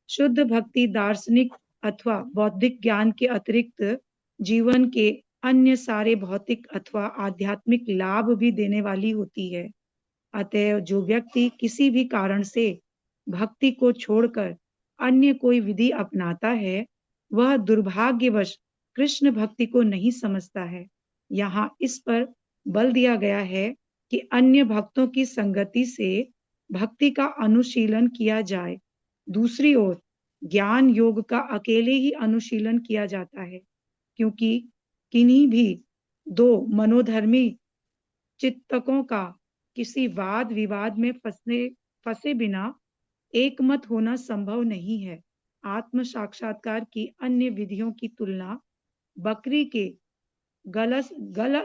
शुद्ध भक्ति दार्शनिक अथवा बौद्धिक ज्ञान के अतिरिक्त जीवन के अन्य सारे भौतिक अथवा आध्यात्मिक लाभ भी देने वाली होती है। अतएव जो व्यक्ति किसी भी कारण से भक्ति को छोड़कर अन्य कोई विधि अपनाता है वह दुर्भाग्यवश कृष्ण भक्ति को नहीं समझता है। यहाँ इस पर बल दिया गया है कि अन्य भक्तों की संगति से भक्ति का अनुशीलन किया जाए। दूसरी ओर ज्ञान योग का अकेले ही अनुशीलन किया जाता है, क्योंकि किन्हीं भी दो मनोधर्मी चित्तकों का किसी वाद विवाद में फंसे बिना एकमत होना संभव नहीं है। आत्म साक्षात्कार की अन्य विधियों की तुलना बकरी के गल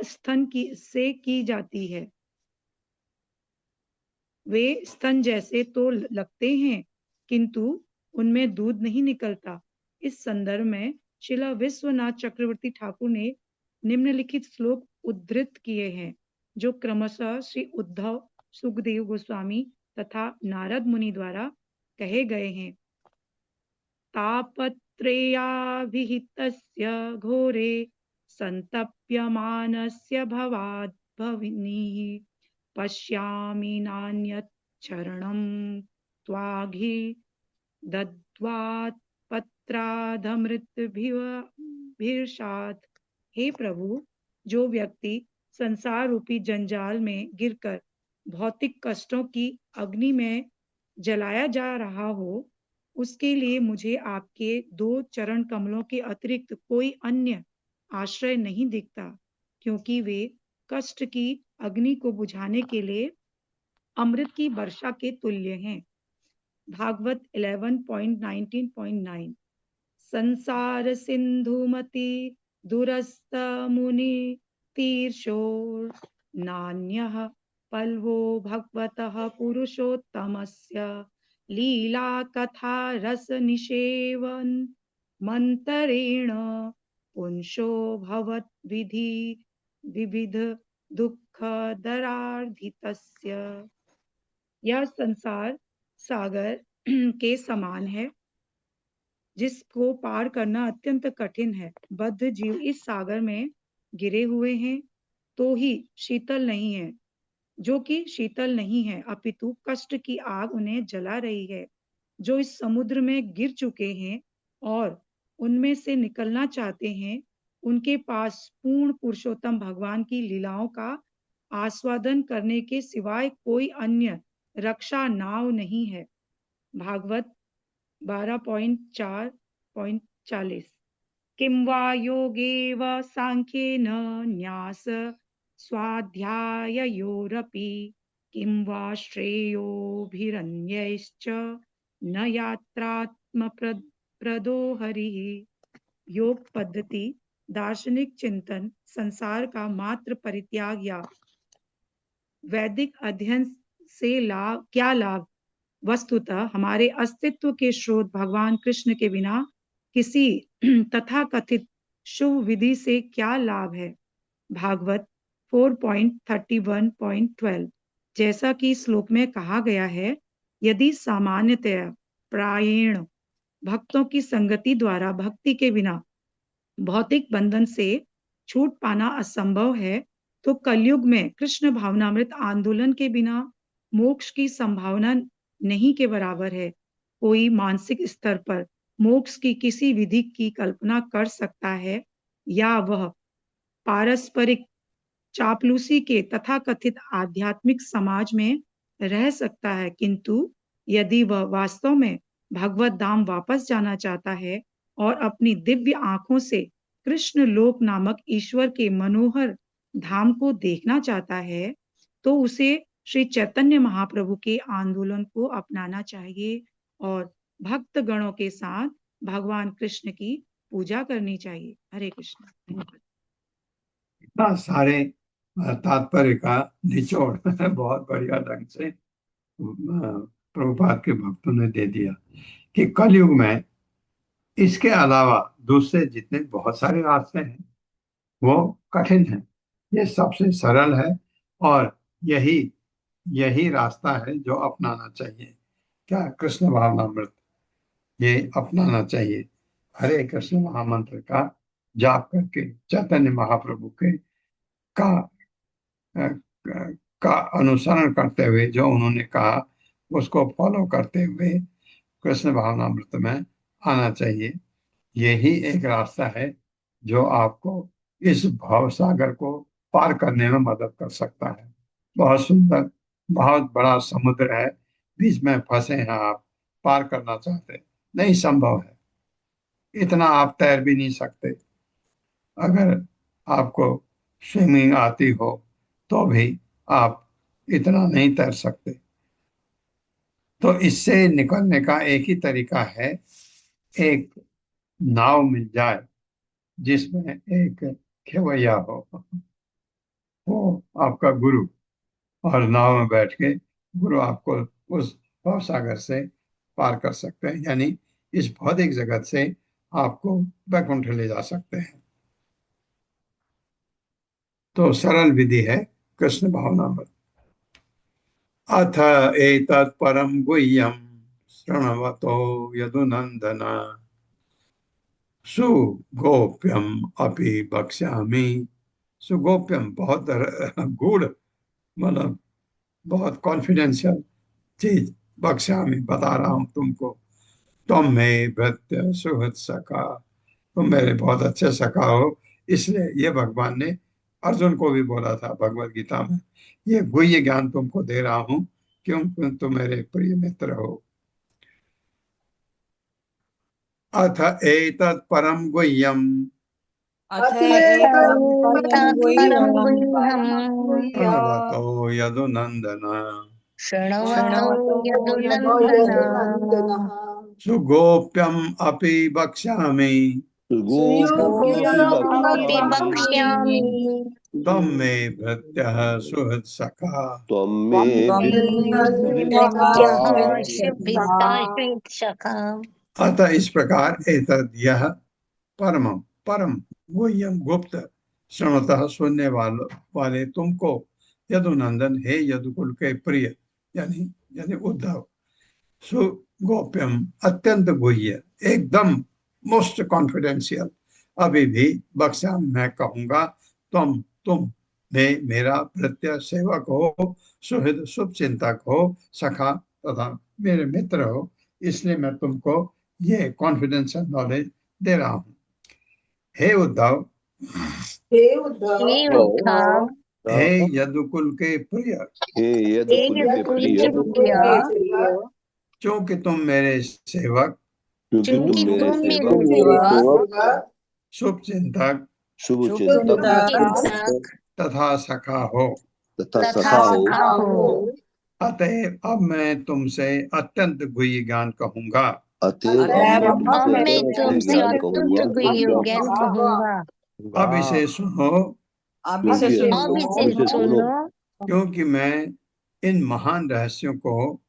स्तन से की जाती है। वे स्तन जैसे तो लगते हैं किंतु उनमें दूध नहीं निकलता। इस संदर्भ में श्रील विश्वनाथ चक्रवर्ती ठाकुर ने निम्नलिखित श्लोक उद्धृत किए हैं, जो क्रमशः श्री उद्धव, सुखदेव गोस्वामी तथा नारद मुनि द्वारा कहे गए हैं। तापत्रयाभिहितस्य घोरे संतप्यमानस्य भवाद् भविनीः पश्यामि नान्यत् चरणं त्वाघि दद्वात् पत्राधमृतभिर्षात्। हे प्रभु, जो व्यक्ति संसार रूपी जंजाल में गिरकर भौतिक कष्टों की अग्नि में जलाया जा रहा हो, उसके लिए मुझे आपके दो चरण कमलों के अतिरिक्त कोई अन्य आश्रय नहीं दिखता, क्योंकि वे कष्ट की अग्नि को बुझाने के लिए अमृत की वर्षा के तुल्य हैं। भागवत 11.19.9। संसार सिंधुमति दुरस्त मुनि तीर्षोर नान्यः पल्वो भगवतः पुरुषोत्तमस्य लीला कथा रस निषेवन मंतरेण पुंसो भवत विधि विविध दुख दरार्धितस्य। यह संसार सागर के समान है जिसको पार करना अत्यंत कठिन है। बद्ध जीव इस सागर में गिरे हुए हैं तो ही शीतल नहीं है, जो कि शीतल नहीं है, अपितु कष्ट की आग उन्हें जला रही है। जो इस समुद्र में गिर चुके हैं और उनमें से निकलना चाहते हैं, उनके पास पूर्ण पुरुषोत्तम भगवान की लीलाओं का आस्वादन करने के सिवाय कोई अन्य रक्षा नाव नहीं है। भागवत 12.4.40। किं वा योगेव सांख्येन न्यास स्वाध्याययोरपि किं वा श्रेयोभिरन्यैश्च न यात्रात्मप्रदो हरिः। योग पद्धति, दार्शनिक चिंतन, संसार का मात्र परित्याग या वैदिक अध्ययन से क्या लाभ? वस्तुतः हमारे अस्तित्व के स्रोत भगवान कृष्ण के बिना किसी तथाकथित शुभ विधि से क्या लाभ है? भागवत 4.31.12। जैसा कि श्लोक में कहा गया है, यदि सामान्यतया प्रायेण भक्तों की संगति द्वारा भक्ति के बिना भौतिक बंधन से छूट पाना असंभव है, तो कलयुग में कृष्ण भावनामृत आंदोलन के बिना मोक्ष की संभावना नहीं के बराबर है। कोई मानसिक स्तर पर मोक्ष की किसी विधि की कल्पना कर सकता है या वह पारस्परिक चापलूसी के तथाकथित आध्यात्मिक समाज में रह सकता है, किंतु यदि वह वास्तव में भगवत धाम वापस जाना चाहता है और अपनी दिव्य आंखों से कृष्ण लोक नामक ईश्वर के मनोहर धाम को देखना चाहता है, तो उसे श्री चैतन्य महाप्रभु के आंदोलन को अपनाना चाहिए और भक्त गणों के साथ भगवान कृष्ण की पूजा करनी चाहिए। हरे कृष्ण। धन्यवाद। इतना सारे तात्पर्य का निचोड़ बहुत बढ़िया ढंग से प्रभुपाद के भक्तों ने दे दिया कि कलयुग में इसके अलावा दूसरे जितने बहुत सारे रास्ते हैं वो कठिन हैं, ये सबसे सरल है और यही यही रास्ता है जो अपनाना चाहिए। क्या? कृष्ण भावनामृत, ये अपनाना चाहिए। हरे कृष्ण महामंत्र का जाप करके चैतन्य महाप्रभु के का का अनुसरण करते हुए जो उन्होंने कहा उसको फॉलो करते हुए कृष्ण भावनामृत में आना चाहिए। यही एक रास्ता है जो आपको इस भव सागर को पार करने में मदद कर सकता है। बहुत सुंदर, बहुत बड़ा समुद्र है, बीच में फंसे हैं आप, पार करना चाहते, नहीं संभव है। इतना आप तैर भी नहीं सकते। अगर आपको स्विमिंग आती हो तो भी आप इतना नहीं तैर सकते। तो इससे निकलने का एक ही तरीका है, एक नाव मिल जाए जिसमें एक खेवैया हो, वो आपका गुरु, और नाव में बैठ के गुरु आपको उस भव सागर से पार कर सकते हैं, यानी इस भौतिक जगत से आपको वैकुंठ ले जा सकते हैं। तो सरल विधि है कृष्ण भावनामृत। अथ एतत् परम गुह्यं शृण्वतो यदुनंदन सुगोप्यम अपि वक्ष्यामि। सुगोप्यम बहुत गूढ़, मतलब बहुत कॉन्फिडेंशियल चीज, वक्ष्यामि बता रहा हूं तुमको। तुम में भृत्य सुहृद सखा, तुम मेरे बहुत अच्छे सखा हो। इसलिए ये भगवान ने अर्जुन को भी बोला था भगवत गीता में, ये गुह्य ज्ञान तुमको दे रहा हूं क्यों तुम मेरे प्रिय मित्र हो। अथ एतत् परम गुह्यम परम गुह्यम् प्रणवतो यदुनंदन शृण्वतो यदुनन्दन सुगोप्यम अपि वक्ष्यामि सुगोप्यमपि वक्ष्यामि त्वं मे भृत्यः सुहृद सखा। त्वं मे भृत्यः सखा। अतः इस प्रकार एतद यह परम परम गुह्यम गुप्त श्रवतः सुनने वाले तुमको यदुनंदन, हे यदुकुल के प्रिय, यानी यानी उद्धव, सुगोप्यम अत्यंत गुह्य, एकदम मोस्ट कॉन्फिडेंशियल, अभी भी बख्शा मैं कहूंगा, तुम मेरा भृत्य सेवक हो, सुहृद शुभ चिंतक हो, सखा तथा मेरे मित्र हो, इसलिए मैं तुमको ये कॉन्फिडेंशियल नॉलेज दे रहा हूँ। हे उद्धव, हे उद्धव, हे यदुकुल के प्रिय, हे यदुकुल के प्रिय, क्योंकि तुम मेरे सेवक, क्योंकि तुम मेरे सेवक, शुभ चिंतक तथा सखा हो, अतएव अब मैं तुमसे अत्यंत गुह्य ज्ञान कहूंगा। अब मैं तुमसे अत्यंत गुह्य ज्ञान कहूंगा। अब इसे सुनो, अब इसे सुनो, क्योंकि मैं इन महान रहस्यों को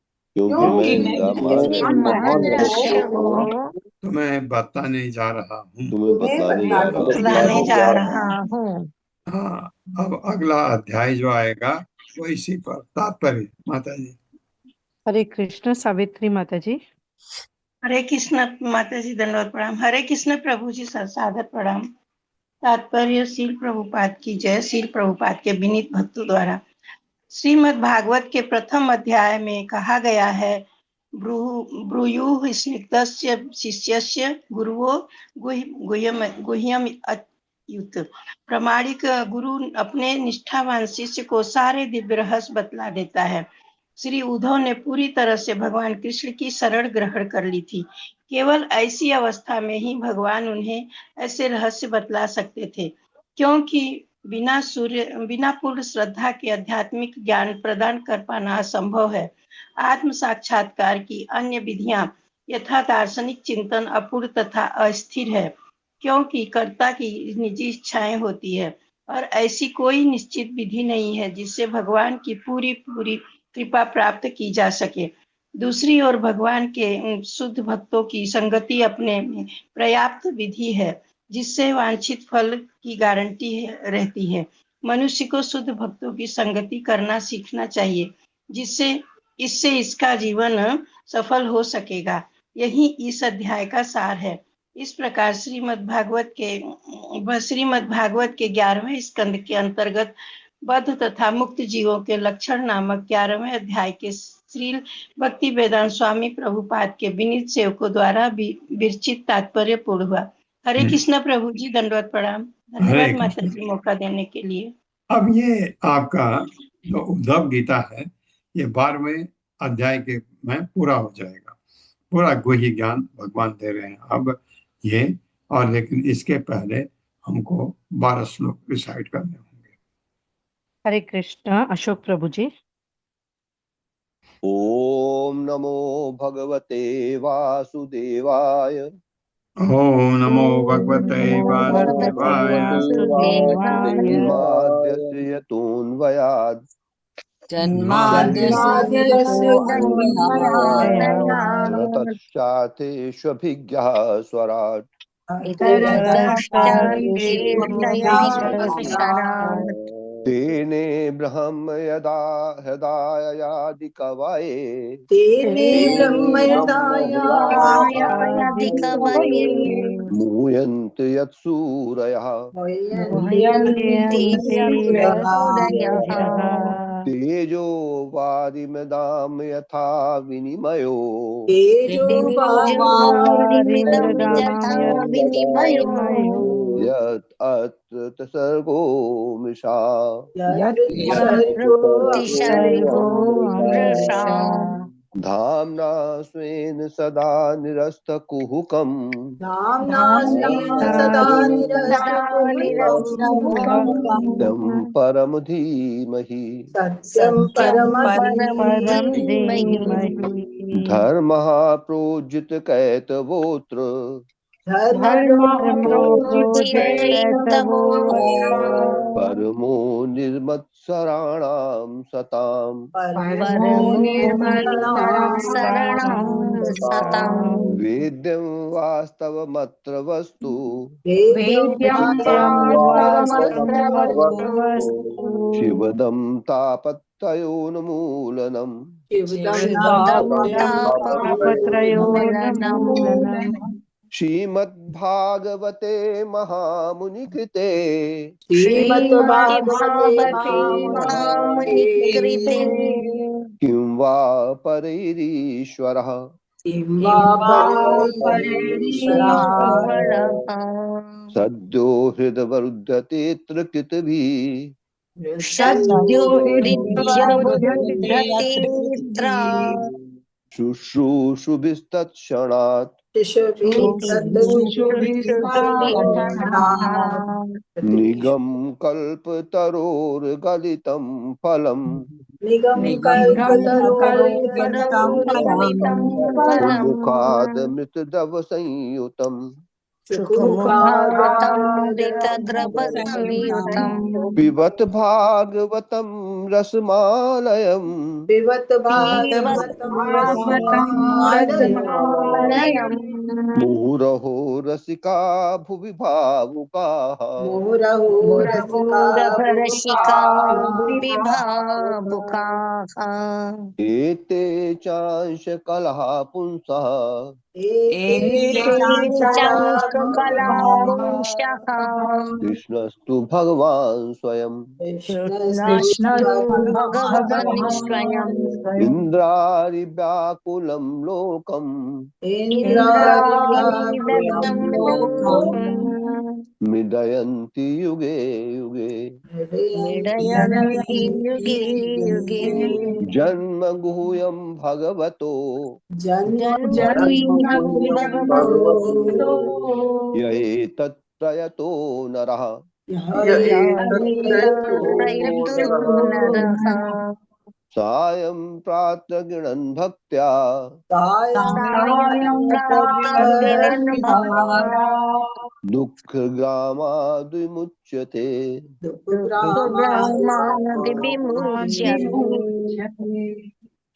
तुम्हें बताने जा रहा हूँ। हाँ, अब अगला अध्याय जो आएगा वो इसी पर तात्पर्य। माता जी। हरे कृष्ण। सावित्री माता जी। हरे कृष्ण माता जी, धन्यवाद प्रणाम। हरे कृष्ण प्रभु जी, सादर प्रणाम। तात्पर्य शील प्रभुपाद की जय। शील प्रभुपाद के विनीत भक्तों द्वारा श्रीमद् भागवत के प्रथम अध्याय में कहा गया है ब्रूयुः स्निग्धस्य शिष्यस्य गुरुवो गुह्यम युत। प्रामाणिक गुरु अपने निष्ठावान शिष्य को सारे दिव्य रहस्य बतला देता है। श्री उद्धव ने पूरी तरह से भगवान कृष्ण की शरण ग्रहण कर ली थी। केवल ऐसी अवस्था में ही भगवान उन्हें ऐसे रहस्य बतला सकते थे, क्योंकि बिना पूर्ण श्रद्धा के आध्यात्मिक ज्ञान प्रदान कर पाना असंभव है। आत्म साक्षात्कार की अन्य विधियां यथा दार्शनिक चिंतन अपूर्ण तथा अस्थिर है, क्योंकि कर्ता की निजी इच्छाएं होती है और ऐसी कोई निश्चित विधि नहीं है जिससे भगवान की पूरी कृपा प्राप्त की जा सके। दूसरी ओर भगवान के शुद्ध भक्तों की संगति अपने में पर्याप्त विधि है, जिससे वांछित फल की गारंटी रहती है। मनुष्य को शुद्ध भक्तों की संगति करना सीखना चाहिए, इससे इसका जीवन सफल हो सकेगा। यही इस अध्याय का सार है। इस प्रकार श्रीमद् भागवत के 11वें स्कंद के अंतर्गत बद्ध तथा मुक्त जीवों के लक्षण नामक 11वें अध्याय के श्री भक्ति वेदांत स्वामी प्रभुपाद के विनीत सेवकों द्वारा विरचित तात्पर्य पूर्ण हुआ। हरे कृष्ण प्रभु जी, दंडवत प्रणाम। धन्यवाद माता जी मौका देने के लिए। अब ये आपका जो उद्धव गीता है ये 12वें अध्याय के में पूरा हो जाएगा। पूरा गुह्य ज्ञान भगवान दे रहे हैं अब ये, और लेकिन इसके पहले हमको 12 श्लोक रिसाइट करने होंगे। हरे कृष्ण। अशोक प्रभु जी। ओम नमो भगवते वासुदेवाय। ओम नमो भगवते वासुदेवाय। जन्माद्यस्य यतोऽन्वयात् ततश्चार्थेष्वभिज्ञः स्वराट् तेने ब्रह्म यदा हृदयादि कवये मूयन्त यत्सूरयः तेजो वारिमदाम यथा विनिमयो यत् अत्र सर्गो मृषा धाम्ना स्वेन सदा निरस्तकुहकम् सत्यं परम धीमहि धर्मः प्रोज्झित कैतवोऽत्र परमो निर्मत्सराणां सताम् वेद्यं वास्तवमत्र वस्तु शिवदं तापत्रयोन्मूलनम् श्रीमद्भागवते महामुनिकृते किं वा परैरीश्वरः सद्यो हृदवरुध्यतेऽत्र कृतभिः शुश्रूषुभिस्तत्क्षणात् निगम कल्पतरोर्गलितं फलम् मुखादमृतद्रव संयुतम् पिबत भागवतं रसमालयम् मुहुरहो रसिका भुवि भावुकाः एते चांश कलहा पुंसः एतेषां सुफलापुंसः कृष्णस्तु भगवान् स्वयं कृष्णस्तु भगवान् स्वयम् इन्द्रारिव्याकुलं लोकम् इन्द्राणीव्यक्तं लोकम् मिदयन्ति युगे युगे निडयन्ति युगे युगे जन्म गुह्यं भगवतो जन्मगुह्यं भगवतो यैतत्प्रयतो नरः प्रयतो नरः सायं प्रातर्गृणन् भक्त्या सायं प्रातर्गृणन् भक्त्या दुःखग्रामाद्विमुच्यते दुःखग्रामादिविमुच्यते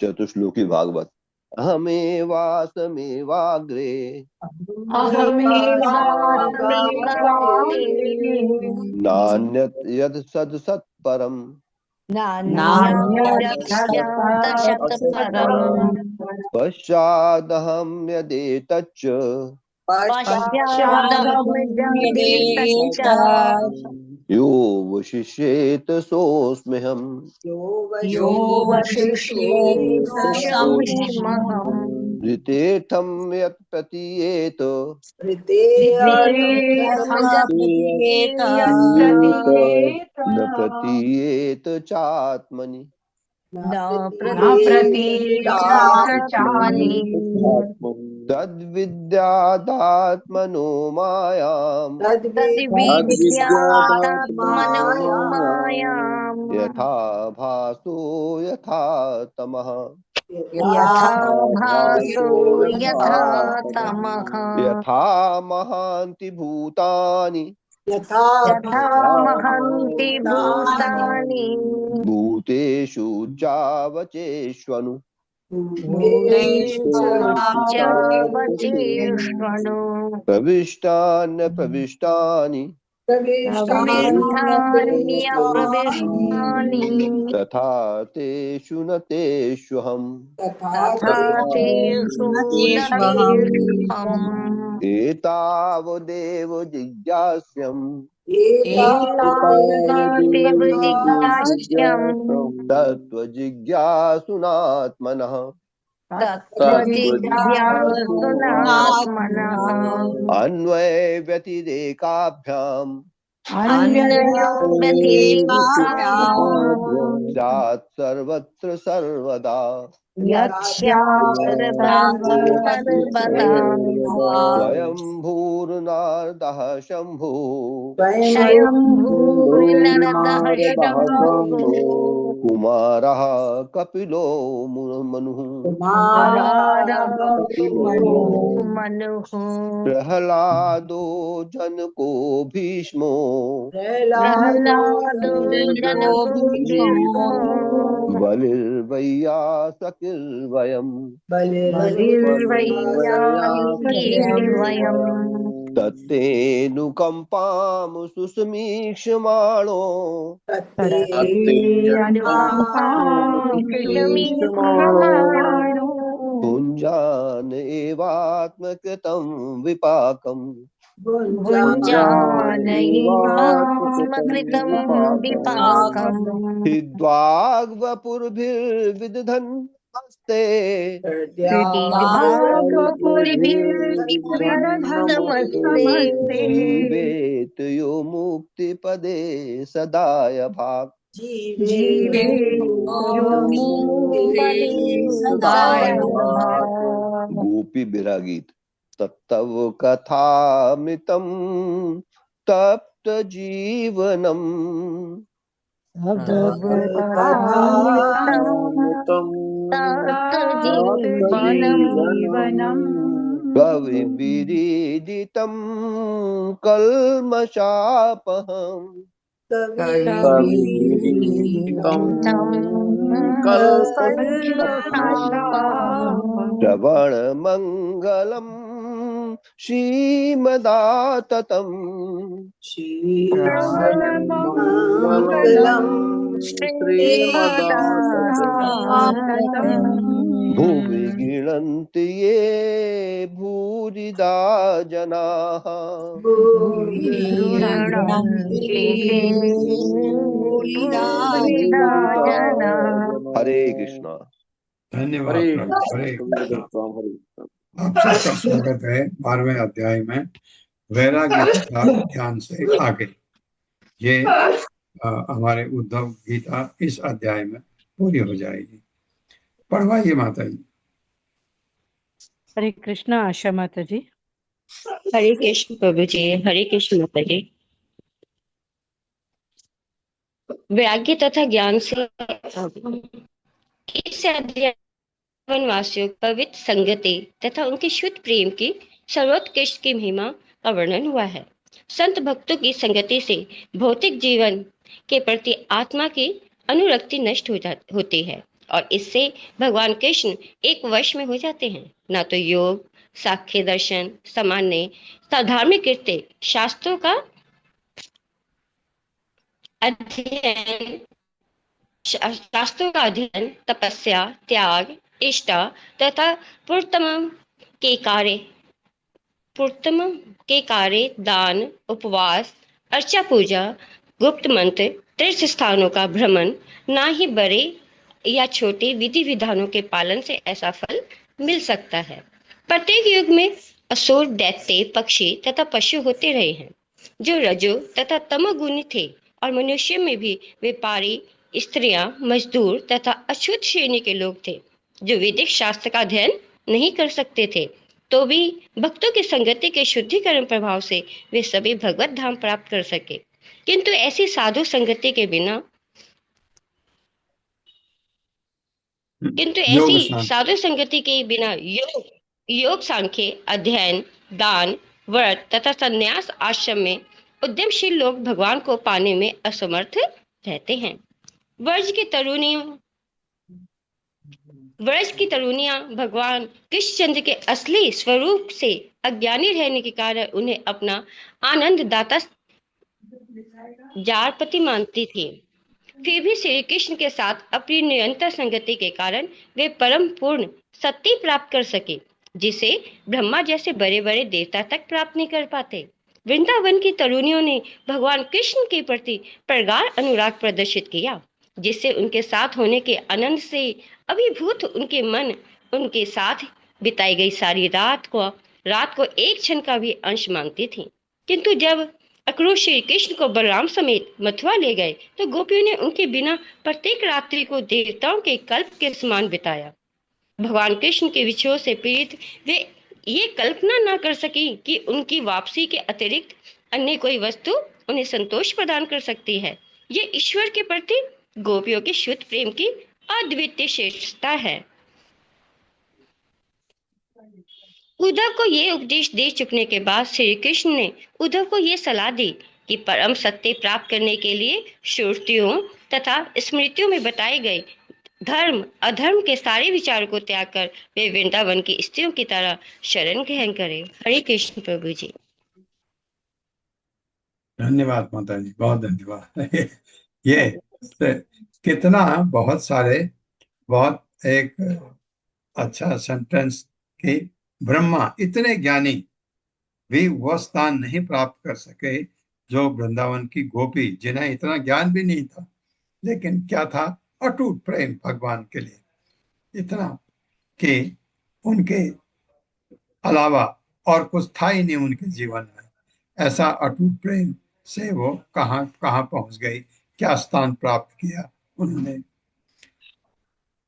चतुश्लोकी भागवत। अहमेवासमेवाग्रे अहमेवासमेवाग्रे नान्यत् यद् सद् सत्परम् नान्यदस्यादशतपरम् पश्चादहं यदेतच्च पश्चादहं यदेतच्च यो वशिष्येत सोऽस्म्यहम् यो वशिष्येत सोऽस्म्यहम् ऋतेऽर्थं यत् प्रतीयेत न प्रतीयेत चात्मनि न प्रतीचात्मनि तद्विद्यादात्मनो मायाम् तद्विद्यादात्मनो मायाम् यथा भासो यथा तमः यथा भासो यथा तमः यथा महान्ति भूतानि यथा महन्ति भूतानि भूतेषु चावचेष्वनु भूतेषु चावचेष्वनु प्रविष्टान्यप्रविष्टानि प्रविष्टान्यप्रविष्टानि तथा तेषु न तेष्वहम् तथा तेषु न तेष्वहम् एतावदेव जिज्ञास्यम् एतावदेव जिज्ञास्यम् तत्त्वजिज्ञासुनात्मनः तत्त्वजिज्ञासुनात्मनः अन्वयव्यतिरेकाभ्याम् अन्यव्यतिरेकाभ्याम् स्यात् सर्वत्र सर्वदा सर्वदा स्वयंभूर्नारदः शम्भुः स्वयंभूर्नरदः शम्भुः कुमारः कपिलो मनुः मनुः प्रह्लादो जनको भीष्मो प्रह्लादो जनको भीष्मो बलिर्वैयासकिर्वयम् बलिर्वैयासकिर्वयम् तत्तेऽनुकम्पां सुसमीक्षमाणो अनुकम्पामीक्षमाणो भुञ्जान एवात्मकृतं विपाकम् भुञ्जानैवात्मकृतं विपाकम् हिद्वाग्वपुर्भिर्विदधन् हस्ते हृद्वाग्वपुर्भिर्विदधन्नमस्ते जीवेत यो मुक्तिपदे सदाय भाग जीवेतो मुक्तिपदे सदाय भाग। गोपी बिरहा गीत। तत्तव कथामृतं तप्त जीवनम् तव कथामृतं तप्त जीवनम् कविभिरीडितं कल्मषापहम् श्रवणमङ्गलम् श्रीमदाततम् श्रवणमङ्गलम् श्रीमदाततम् भूमि गृह्णन्ति ये भूरिदा जनाः हरे कृष्णा। धन्यवाद हरे प्रभु, हरे कृष्णा। हरे आप सबका स्वागत है 12वें अध्याय में वैराग्य तथा ज्ञान से आगे। ये हमारे उद्धव गीता इस अध्याय में पूरी हो जाएगी। पढ़वाइए माता जी। हरे कृष्णा आशा माता जी। हरे कृष्ण प्रभु जी, हरे कृष्ण माता जी। वैराग्य तथा ज्ञान से इस अध्याय वनवासियों पवित्र संगति तथा उनके शुद्ध प्रेम की सर्वोत्कृष्ट की महिमा का वर्णन हुआ है। संत भक्तों की संगति से भौतिक जीवन के प्रति आत्मा की अनुरक्ति नष्ट होती है और इससे भगवान कृष्ण एक वश में हो जाते हैं। न तो योग, साख्य दर्शन, सामान्य धार्मिक कृत्य, शास्त्रों का अध्ययन, तपस्या, त्याग, इष्टा तथा पुरुषोत्तम के कार्य, दान, उपवास, अर्चा पूजा, गुप्त मंत्र, तीर्थ स्थानों का भ्रमण, ना ही बड़े या छोटे विधि विधानों के पालन से ऐसा फल मिल सकता है। प्रत्येक युग में असुर, दैत्य, पक्षी तथा पशु होते रहे हैं जो रजो तथा तमोगुणी थे और मनुष्य में भी व्यापारी, स्त्रियां, मजदूर तथा अछूत श्रेणी के लोग थे जो वैदिक शास्त्र का अध्ययन नहीं कर सकते थे, तो भी भक्तों की संगति के शुद्धिकरण प्रभाव से वे सभी भगवत धाम प्राप्त कर सके। किंतु ऐसी साधु संगति के बिना योग, सांख्य, अध्ययन, दान, व्रत तथा संन्यास आश्रम में उद्यमशील लोग भगवान को पाने में असमर्थ रहते हैं। व्रज की तरुणियां भगवान कृष्णचंद्र के असली स्वरूप से अज्ञानी रहने के कारण उन्हें अपना आनंद दाता जारपति मानती थी। फिर भी श्री कृष्ण के साथ अपनी निरंतर संगति के कारण वे परम पूर्ण सत्य प्राप्त कर सके, जिसे ब्रह्मा जैसे बड़े बड़े देवता तक प्राप्त नहीं कर पाते। वृंदावन की तरुणियों ने भगवान कृष्ण के प्रति प्रगाढ़ अनुराग प्रदर्शित किया, जिससे उनके साथ होने के आनंद से अभिभूत उनके मन उनके साथ बिताई गई सारी रात को एक क्षण का भी अंश मानती थी। किंतु जब अक्रूर श्री कृष्ण को बलराम समेत मथुरा ले गए तो गोपियों ने उनके बिना प्रत्येक रात्रि को देवताओं के कल्प के समान बिताया। भगवान कृष्ण के विछोह से पीड़ित वे ये कल्पना न कर सकी कि उनकी वापसी के अतिरिक्त अन्य कोई वस्तु उन्हें संतोष प्रदान कर सकती है। ये ईश्वर के प्रति गोपियों के शुद्ध प्रेम की अद्वितीय श्रेष्ठता है। उद्धव को ये उपदेश दे चुकने के बाद श्री कृष्ण ने उद्धव को ये सलाह दी कि परम सत्य प्राप्त करने के लिए श्रुतियों तथा स्मृतियों में बताए गए धर्म अधर्म के सारे विचारों को त्याग कर वे वृंदावन की स्त्रियों की तरह शरण ग्रहण करें। हरे कृष्ण प्रभु जी। धन्यवाद माता जी, बहुत धन्यवाद। ये कितना बहुत एक अच्छा सेंटेंस कि ब्रह्मा इतने ज्ञानी भी वह स्थान नहीं प्राप्त कर सके जो वृंदावन की गोपी, जिन्हें इतना ज्ञान भी नहीं था, लेकिन क्या था, अटूट प्रेम भगवान के लिए, इतना कि उनके अलावा और कुछ था ही नहीं उनके जीवन में। ऐसा अटूट प्रेम से वो कहाँ पहुंच गई, क्या स्थान प्राप्त किया उन्होंने।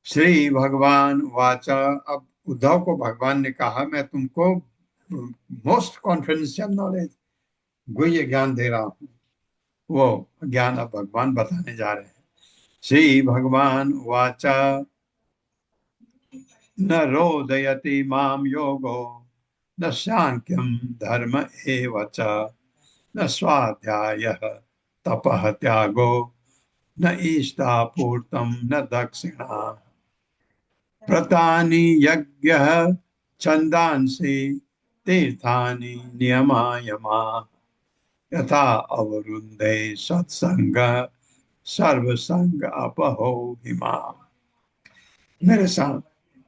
श्री भगवान वाचा, अब उद्धव को भगवान ने कहा, मैं तुमको मोस्ट कॉन्फिडेंशियल नॉलेज, गुह्य ज्ञान दे रहा हूं। वो ज्ञान अब भगवान बताने जा रहे हैं। श्री भगवान वाचा न रोदयति माम योगो न सांख्यम धर्म एव च न स्वाध्यायः तपः त्यागो न ईष्टापूर्तम न दक्षिणा व्रतानि यज्ञः छन्दांसि तीर्थानि नियमायमा यथा अवरुन्धे सत्संग सर्वसंग अपहो हिमा। मेरे साथ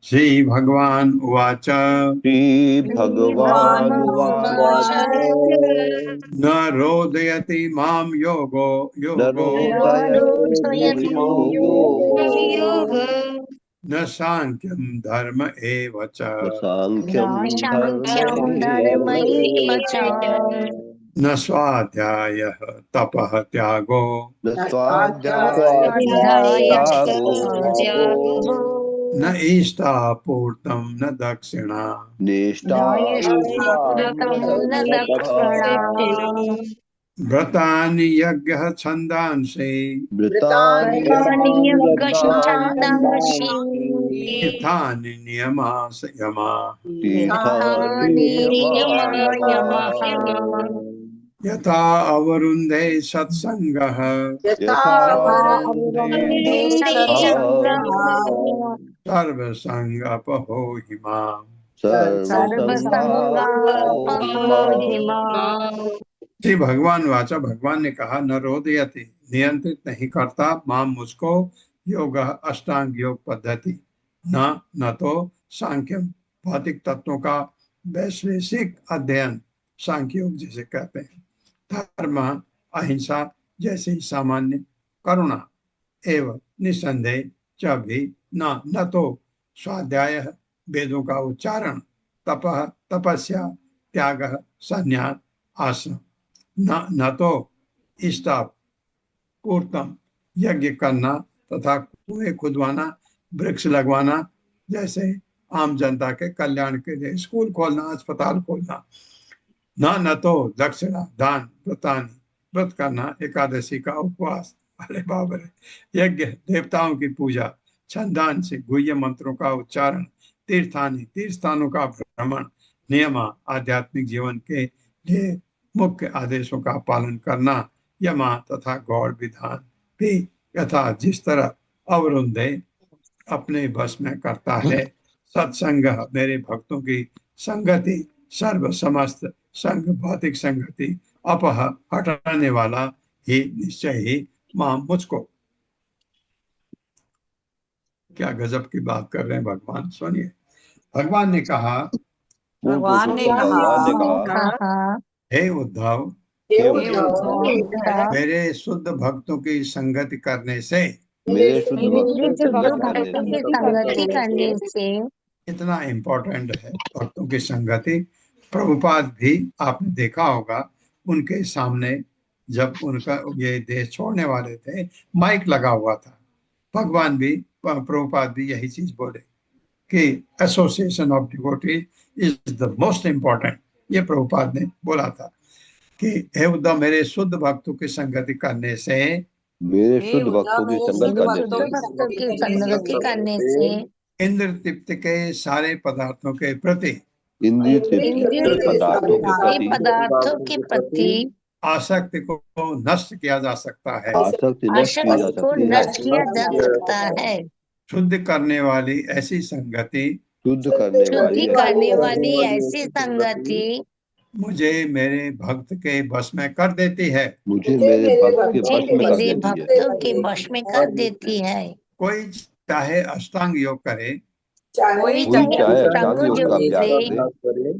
श्री भगवान उवाच श्री भगवान उवाच न रोदयति माम योगो न योगो रोदयति योगो न सांख्यम धर्म एव च न सांख्यं धर्म एव च न स्वाध्यायः तपः त्यागो न स्वाध्याय त्यागो न इष्टापूर्तं न दक्षिणा निष्ठा न दक्षिणा व्रतानि यज्ञः छन्दांसि व्रतानि छन्दांसि तीर्थानि नियमास यमा तीर्थानि नियमाः यथा अवरुन्धे सत्सङ्गः सर्वसङ्गपहो हिमाम् श्री भगवान वाचा, भगवान ने कहा न रोदयति, नियंत्रित नहीं करता, माम मुझको, योग अष्टांग योग पद्धति, न तो सांख्यम भौतिक तत्वों का वैश्लेषिक अध्ययन सांख्य योग जिसे कहते हैं, धर्म अहिंसा जैसे ही सामान्य, करुणा एवं निसंदेह च भी न तो स्वाध्याय वेदों का उच्चारण, तपः तपस्या, त्याग संन्यास आसन, न तो इष्टा पूर्तम यज्ञ करना तथा कुएं खुदवाना, वृक्ष लगवाना, जैसे आम जनता के कल्याण के लिए स्कूल खोलना, अस्पताल खोलना, न तो दक्षिणा दान, व्रत करना, एकादशी का उपवास, अरे बाप रे, यज्ञ देवताओं की पूजा, छंदान से गुह्य मंत्रों का उच्चारण, तीर्थ स्थानों का भ्रमण, नियम आध्यात्मिक जीवन के लिए मुख्य आदेशों का पालन करना, यमा तथा गौड़ विधान भी यथा जिस तरह अवरुंधे अपने बस में करता है, सत्संग मेरे भक्तों की संगति, सर्व समस्त संग भौतिक संगति, अपह हटाने वाला ही निश्चय ही मां मुझको। क्या गजब की बात कर रहे हैं भगवान, सुनिए। भगवान ने कहा हे उद्धव, मेरे शुद्ध भक्तों की संगति करने से, इतना इम्पोर्टेंट है भक्तों की संगति। प्रभुपाद भी आपने देखा होगा, उनके सामने जब उनका ये देश छोड़ने वाले थे, माइक लगा हुआ था, भगवान भी, प्रभुपाद भी यही चीज बोले कि association of devotees is the most important. ये प्रभुपाद ने बोला था कि हे उद्धव, मेरे शुद्ध भक्तों की संगति करने से, इंद्र तृप्त के सारे पदार्थों के प्रति, पदार्थों के प्रति आसक्ति को नष्ट किया जा सकता है, आसक्ति को नष्ट किया जा सकता है। शुद्ध करने वाली ऐसी संगति, शुद्धि करने वाली ऐसी संगति मुझे मेरे भक्त के वश में कर देती है, मेरे भक्तों के वश में कर देती है। कोई चाहे अष्टांग योग करे, कोई चाहे अष्टांग योग करे,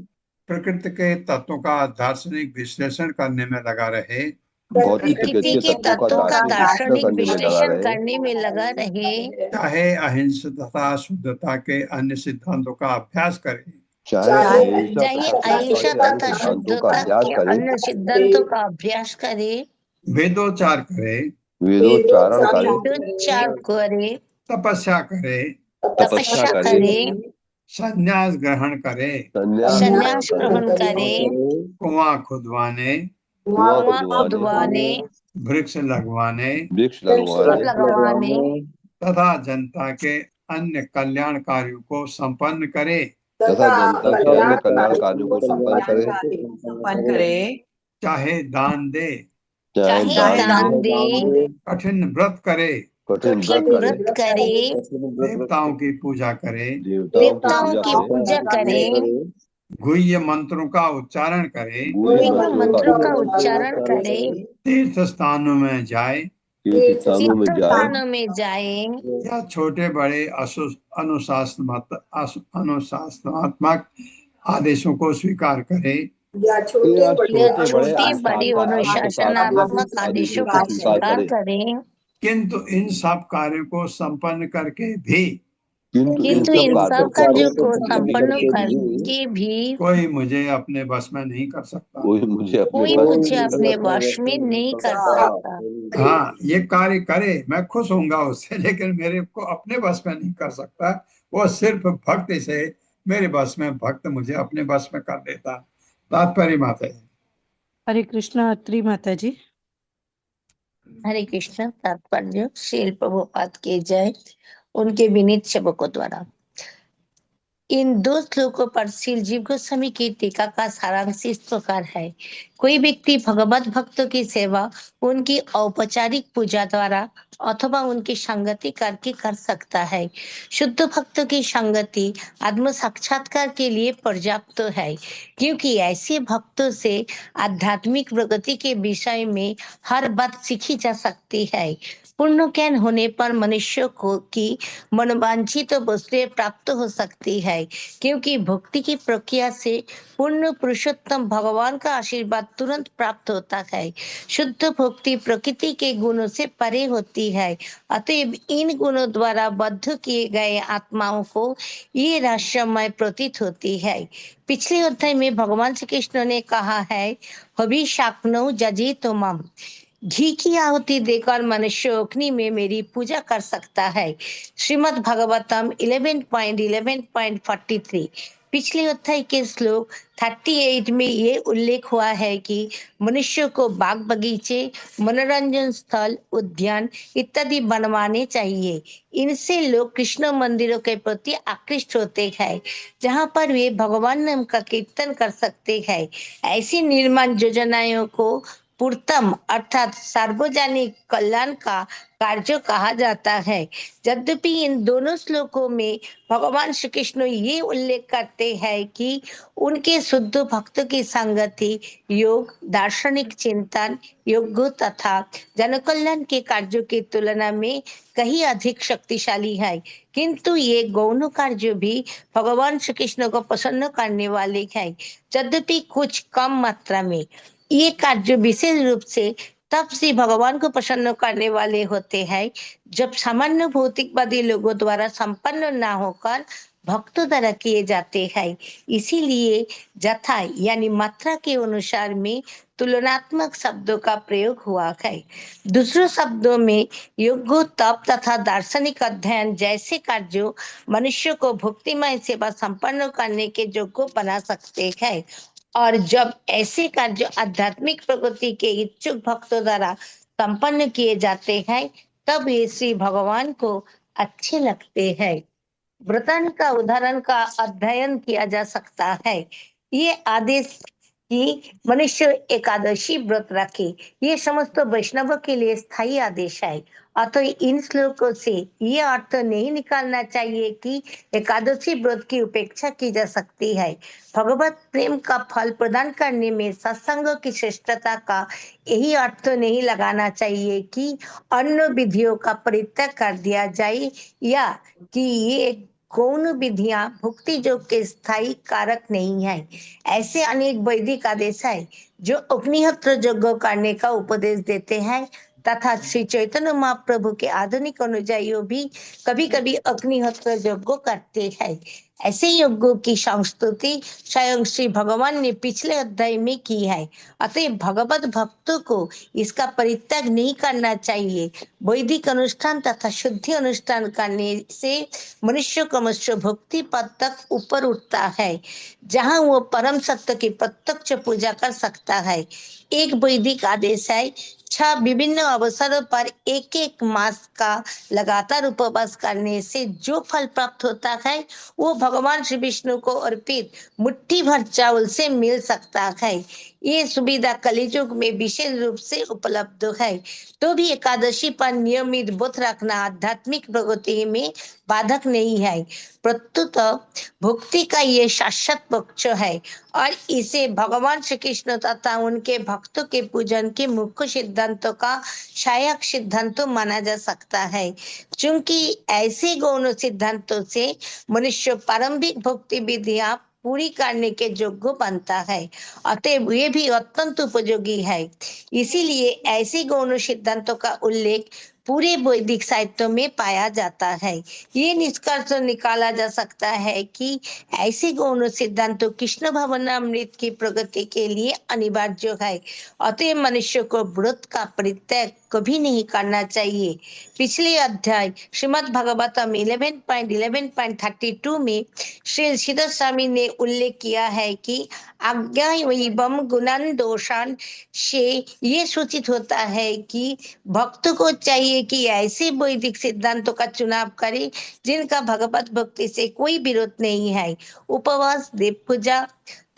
प्रकृति के तत्वों का दार्शनिक विश्लेषण करने में लगा रहे, प्रकृति के तत्वों का दार्शनिक विश्लेषण करने में लगा रहे, चाहे अहिंसा तथा शुद्धता के अन्य सिद्धांतों का अभ्यास करे, चाहे अहिंसा तथा शुद्धता के अन्य सिद्धांतों का अभ्यास करे, वेदोच्चार करे, तपस्या करे, संन्यास ग्रहण करे, कुआं खुदवाने, वृक्ष लगवाने तथा जनता के अन्य कल्याण कार्यों को संपन्न करे, चाहे दान दे, कठिन व्रत करे, देवताओं की पूजा करे, गुह्य मंत्रों का उच्चारण करे, तीर्थ स्थानों में जाए, तीर्थस्थानों में जाए तीर्थस्थानों में जाए या छोटे बड़े अनुशासनात्मक आदेशों को स्वीकार करे या या छोटे बड़े छोटी बड़ी अनुशासनात्मक अनुशासनात्मक आदेशों आदेशों का को स्वीकार स्वीकार करे, करें, किंतु इन सब कार्यों को संपन्न करके भी किंतु इन किंतु सब इन सब कार्यों कार्यों को को संपन्न संपन्न करके भी करके भी कोई मुझे अपने बस में नहीं कर सकता। कोई मुझे अपने कोई बस मुझे में अपने वश में नहीं कर सकता। हाँ, ये कार्य करे मैं खुश होऊंगा उससे, लेकिन मेरे को अपने बस में नहीं कर सकता। वो सिर्फ भक्ति से मेरे बस में, भक्त मुझे अपने बस में कर देता। तात्पर्य माता जी। हरे कृष्णा अत्री माता जी। हरे कृष्ण। तात्पर्य श्रील प्रभुपाद की जय। उनके विनीत सेवकों द्वारा इन 2 श्लोकों पर श्री जीव गोस्वामी की टीका का सारांश इस प्रकार है। कोई व्यक्ति भगवत भक्तों की सेवा उनकी औपचारिक पूजा द्वारा अथवा उनकी संगति करके कर सकता है। शुद्ध भक्तों की संगति आत्म साक्षात्कार के लिए पर्याप्त है, क्योंकि ऐसे भक्तों से आध्यात्मिक प्रगति के विषय में हर बात सीखी जा सकती है। पूर्ण ज्ञान होने पर मनुष्य को की मनोवांछित वस्तुएं प्राप्त हो सकती है, क्योंकि भक्ति की प्रक्रिया से पूर्ण पुरुषोत्तम भगवान का आशीर्वाद तुरंत प्राप्त होता है। शुद्ध भक्ति प्रकृति के गुणों से परे होती है, अतएव इन गुणों द्वारा बद्ध किए गए आत्माओं को ये रहस्यमय प्रतीत होती है। पिछले अध्याय में भगवान श्री कृष्ण ने कहा है, हविषाक्नो जजितुमम, घी की आहुति देकर मनुष्य अग्नि में मेरी पूजा कर सकता है। श्रीमद् भागवतम 11.11.43। पिछले अध्याय के श्लोक 38 में ये उल्लेख हुआ है कि मनुष्य को बाग बगीचे, मनोरंजन स्थल, उद्यान इत्यादि बनवाने चाहिए। इनसे लोग कृष्ण मंदिरों के प्रति आकृष्ट होते हैं, जहाँ पर वे भगवान नाम का कीर्तन कर सकते हैं। ऐसी निर्माण योजनाओं को पूर्तम अर्थात सार्वजनिक कल्याण का कार्य कहा जाता है। यद्यपि इन दोनों श्लोकों में भगवान श्री कृष्ण ये उल्लेख करते हैं कि उनके शुद्ध भक्तों की संगति योग, दार्शनिक चिंतन, योग तथा जनकल्याण के कार्यों की तुलना में कहीं अधिक शक्तिशाली है, किंतु ये गौण कार्य भी भगवान श्री कृष्ण को प्रसन्न करने वाले हैं, यद्यपि कुछ कम मात्रा में। ये कार्य विशेष रूप से तब से भगवान को प्रसन्न करने वाले होते हैं जब सामान्य भौतिकवादी लोगों द्वारा संपन्न न होकर भक्तों द्वारा किए जाते हैं। इसीलिए जथा यानी मात्रा के अनुसार में तुलनात्मक शब्दों का प्रयोग हुआ है। दूसरे शब्दों में योग, तप तथा दार्शनिक अध्ययन जैसे कार्यों मनुष्य को भक्तिमय सेवा संपन्न करने के योग्य बना सकते हैं, और जब ऐसे कार्य आध्यात्मिक प्रगति के इच्छुक भक्तों द्वारा संपन्न किए जाते हैं तब ये श्री भगवान को अच्छे लगते हैं। व्रतन का उदाहरण का अध्ययन किया जा सकता है। ये आदेश कि मनुष्य एकादशी व्रत रखे, ये समस्त वैष्णव के लिए स्थायी आदेश है। अतः इन श्लोकों से ये अर्थ नहीं निकालना चाहिए कि एकादशी व्रत की उपेक्षा की जा सकती है। भगवत प्रेम का फल प्रदान करने में सत्संग की श्रेष्ठता का यही अर्थ नहीं लगाना चाहिए कि अन्य विधियों का परित्याग कर दिया जाए, या कि ये गौण विधियां भक्ति योग के स्थायी कारक नहीं है। ऐसे अनेक वैदिक आदेश है जो अग्निहोत्र यज्ञ करने का उपदेश देते हैं, तथा श्री चैतन्य महाप्रभु के आधुनिक अनुयायी भी कभी कभी अग्निहोत्र यज्ञ करते हैं। ऐसे यज्ञों की संस्तुति स्वयं श्री भगवान ने पिछले अध्याय में की है, अतः भगवत भक्तों को इसका परित्याग नहीं करना चाहिए। वैदिक अनुष्ठान तथा शुद्धि अनुष्ठान करने से मनुष्य क्रमश भक्ति पद तक ऊपर उठता है, जहाँ वो परम सत्य की प्रत्यक्ष पूजा कर सकता है। एक वैदिक आदेश है, 6 विभिन्न अवसरों पर एक मास का लगातार उपवास करने से जो फल प्राप्त होता है वो भगवान श्री विष्णु को अर्पित मुट्ठी भर चावल से मिल सकता है। ये सुविधा कलियुग में विशेष रूप से उपलब्ध है। तो भी एकादशी पर नियमित व्रत रखना आध्यात्मिक प्रगति में बाधक नहीं है। प्रत्युत भक्ति का ये शाश्वत पक्ष है और इसे भगवान श्री कृष्ण तथा उनके भक्तों के पूजन के मुख्य सिद्धांतों का सहायक सिद्धांत माना जा सकता है। चूंकि ऐसे गौण सिद्धांतों से मनुष्य प्रारंभिक भक्ति विधियां पूरी करने के योग्य बनता है, अतएव ये भी अत्यंत उपयोगी है। इसीलिए ऐसे गौण सिद्धांतों का उल्लेख पूरे वैदिक साहित्य में पाया जाता है। ये निष्कर्ष निकाला जा सकता है कि ऐसे गौण सिद्धांत कृष्ण भावनामृत की प्रगति के लिए अनिवार्य है, अतएव मनुष्य को व्रत का परित्याग कभी नहीं करना चाहिए। पिछले अध्याय श्रीमद् भागवतम 11.11.32 में श्री श्रीधर स्वामी ने उल्लेख किया है कि आज्ञा एवं गुणान दोषान से ये सूचित होता है कि भक्त को चाहिए कि ऐसे वैदिक सिद्धांतों का चुनाव करे जिनका भगवत भक्ति से कोई विरोध नहीं है। उपवास, देव पूजा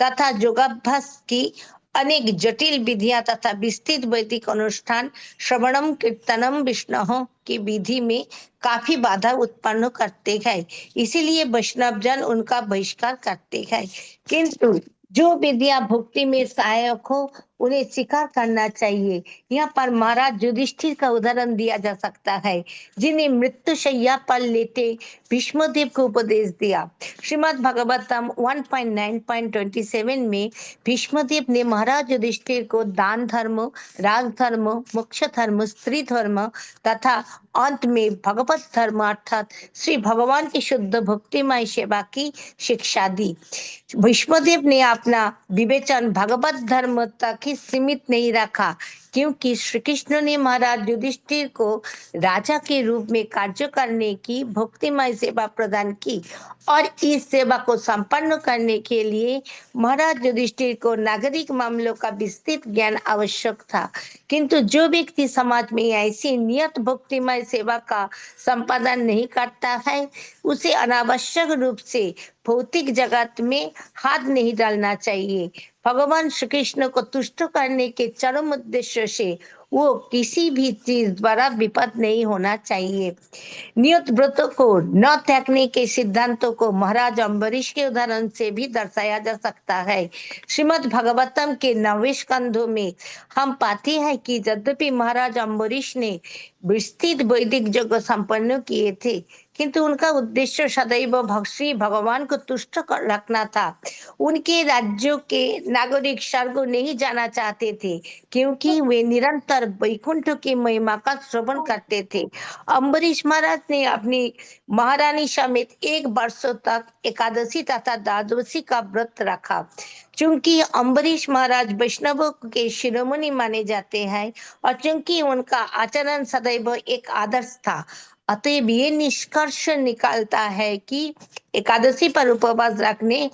तथा योगाभ्यास की अनेक जटिल विधियां तथा विस्तृत वैदिक अनुष्ठान श्रवणम कीर्तनम विष्णु की विधि में काफी बाधा उत्पन्न करते हैं, इसीलिए वैष्णवजन उनका बहिष्कार करते हैं। किंतु जो विधियां भक्ति में सहायक हो उन्हें स्वीकार करना चाहिए। यहाँ पर महाराज युधिष्ठिर का उदाहरण दिया जा सकता है, जिन्हें मृत्यु शैया पर लेटे भीष्मदेव को उपदेश दिया। श्रीमद् भागवतम 1.9.27 में भीष्मदेव ने महाराज युधिष्ठिर को दान धर्म, राज धर्म, मोक्ष धर्म, स्त्री धर्म तथा अंत में भगवत धर्म अर्थात श्री भगवान की शुद्ध भक्तिमय सेवा की शिक्षा दी। भीष्मदेव ने अपना विवेचन भगवत धर्म तक ही सीमित नहीं रखा, क्योंकि श्री कृष्ण ने महाराज युधिष्ठिर को राजा के रूप में कार्य करने की भक्तिमय सेवा प्रदान की और इस सेवा को संपन्न करने के लिए महाराज युधिष्ठिर को नागरिक मामलों का विस्तृत ज्ञान आवश्यक था। किंतु जो व्यक्ति समाज में ऐसी नियत भक्तिमय सेवा का संपादन नहीं करता है, उसे अनावश्यक रूप से भौतिक जगत में हाथ नहीं डालना चाहिए। भगवान श्री कृष्ण को तुष्ट करने के चरम उद्देश्य से वो किसी भी चीज द्वारा विपद नहीं होना चाहिए। नियत व्रतों को न त्यागने के सिद्धांतों को महाराज अम्बरीश के उदाहरण से भी दर्शाया जा सकता है। श्रीमद् भागवतम के 9वें स्कंधों में हम पाते हैं कि यद्यपि महाराज अम्बरीश ने विस्तृत वैदिक यज्ञ संपन्न किए थे, किंतु उनका उद्देश्य सदैव श्री भगवान को तुष्ट रखना था। उनके राज्यों के नागरिक स्वर्ग नहीं जाना चाहते थे, क्योंकि वे निरंतर वैकुंठ की महिमा का श्रवण करते थे। अम्बरीश महाराज ने अपनी महारानी समेत 1 वर्ष तक एकादशी तथा द्वादशी का व्रत रखा। चूंकि अम्बरीश महाराज वैष्णवों के शिरोमणि माने जाते हैं और चूंकि उनका आचरण सदैव एक आदर्श था, अतएव ये निष्कर्ष निकालता है कि एकादशी पर उपवास रखने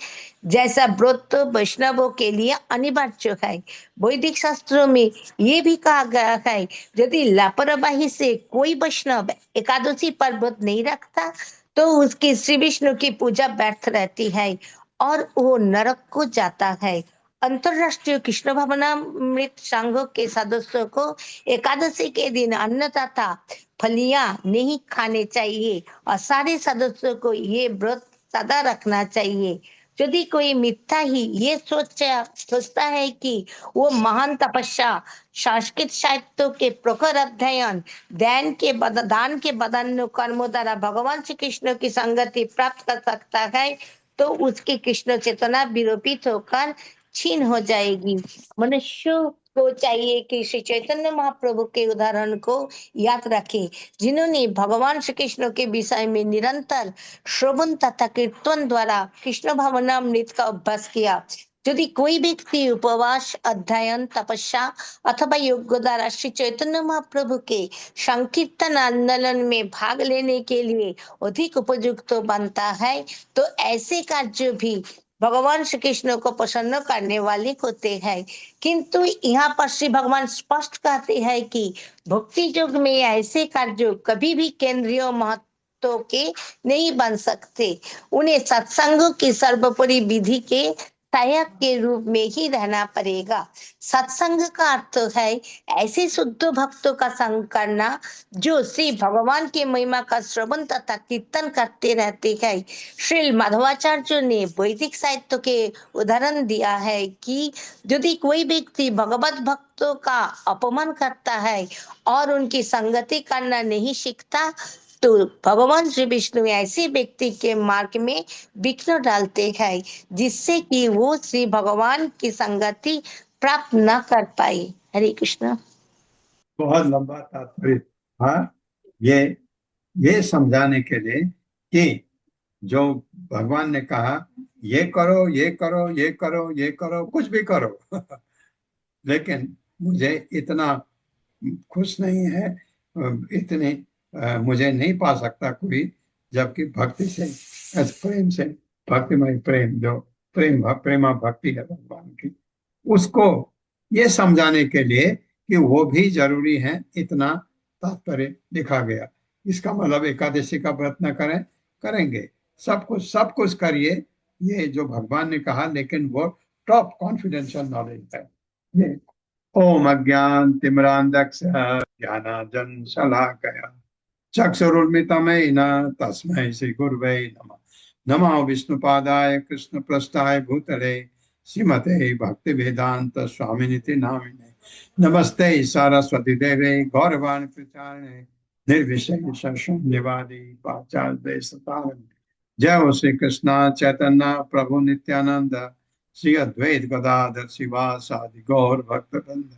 जैसा व्रत वैष्णवों के लिए अनिवार्य है। वैदिक शास्त्रों में ये भी कहा गया है, यदि लापरवाही से कोई वैष्णव एकादशी पर व्रत नहीं रखता तो उसकी श्री विष्णु की पूजा व्यर्थ रहती है और वो नरक को जाता है। अंतरराष्ट्रीय कृष्ण भावनामृत संघ के सदस्यों को एकादशी के दिन अन्न तथा फलियां नहीं खाने चाहिए और सारे सदस्यों को ये व्रत सदा रखना चाहिए। यदि कोई मिथ्या ही ये सोचता है कि वो महान तपस्या, संस्कृत साहित्य के प्रखर अध्ययन, दान के बदन कर्मों द्वारा भगवान श्री कृष्ण की संगति प्राप्त कर सकता है, तो उसकी कृष्ण चेतना विरूपित होकर छीन हो जाएगी। मनुष्य को चाहिए कि श्री चैतन्य महाप्रभु के उदाहरण को याद रखें, जिन्होंने भगवान श्री कृष्ण के विषय में निरंतर श्रवण तथा कीर्तन द्वारा कृष्ण भावनामृत का अभ्यास किया। यदि कोई व्यक्ति उपवास, अध्ययन, तपस्या अथवा योग द्वारा श्री चैतन्य महाप्रभु के संकीर्तन आंदोलन में भाग लेने के लिए अधिक उपयुक्त बनता है, तो ऐसे कार्य भी भगवान श्री कृष्ण को प्रसन्न करने वाले होते हैं। किंतु यहाँ पर श्री भगवान स्पष्ट कहते हैं कि भक्ति योग में ऐसे कार्य कभी भी केंद्रीय महत्व के नहीं बन सकते। उन्हें सत्संग की सर्वोपरि विधि के सहायक के रूप में ही रहना पड़ेगा। सत्संग का अर्थ है ऐसे शुद्ध भक्तों का संग करना जो श्री भगवान की महिमा का श्रवण तथा कीर्तन करते रहते हैं। श्री माधवाचार्य ने वैदिक साहित्य के उदाहरण दिया है कि यदि कोई व्यक्ति भगवत भक्तों का अपमान करता है और उनकी संगति करना नहीं सीखता तो भगवान श्री विष्णु ऐसे व्यक्ति के मार्ग में विघ्न डालते हैं जिससे कि वो श्री भगवान की संगति प्राप्त न कर पाए। हरे कृष्ण। बहुत लंबा तात्पर्य। हाँ, ये समझाने के लिए कि जो भगवान ने कहा ये करो ये करो ये करो ये करो, कुछ भी करो लेकिन मुझे इतना खुश नहीं है, इतने मुझे नहीं पा सकता कोई, जबकि भक्ति से, प्रेम से, भक्तिमय प्रेम, जो प्रेमा भक्ति है भगवान की, उसको ये समझाने के लिए कि वो भी जरूरी है, इतना तात्पर्य लिखा गया। इसका मतलब एकादशी का व्रत न करें, करेंगे, सब कुछ करिए, ये जो भगवान ने कहा, लेकिन वो टॉप कॉन्फिडेंशियल नॉलेज है। ये ओम अज्ञान तिमिरांधस्य ज्ञानांजन शलाकया चक्षुरुन्मिलितं तस्मै श्री गुरवे नमः। नमो विष्णुपादाय कृष्णप्रस्थाय भूतले श्रीमते भक्तिवेदांत स्वामिनिति नामिने। नमस्ते सरस्वती देवे गौरवाणी प्रचारिणे निर्विशेष शून्यवादी पाश्चात्य सतारिणे। जय श्री कृष्ण चैतन्य प्रभु नित्यानंद श्री अद्वैत गदाधर शिवासादि गौर भक्तवृंद।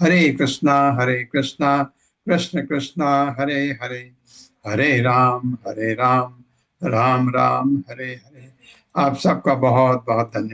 हरे कृष्णा कृष्ण कृष्णा हरे हरे, हरे राम राम राम हरे हरे। आप सबका बहुत बहुत धन्यवाद।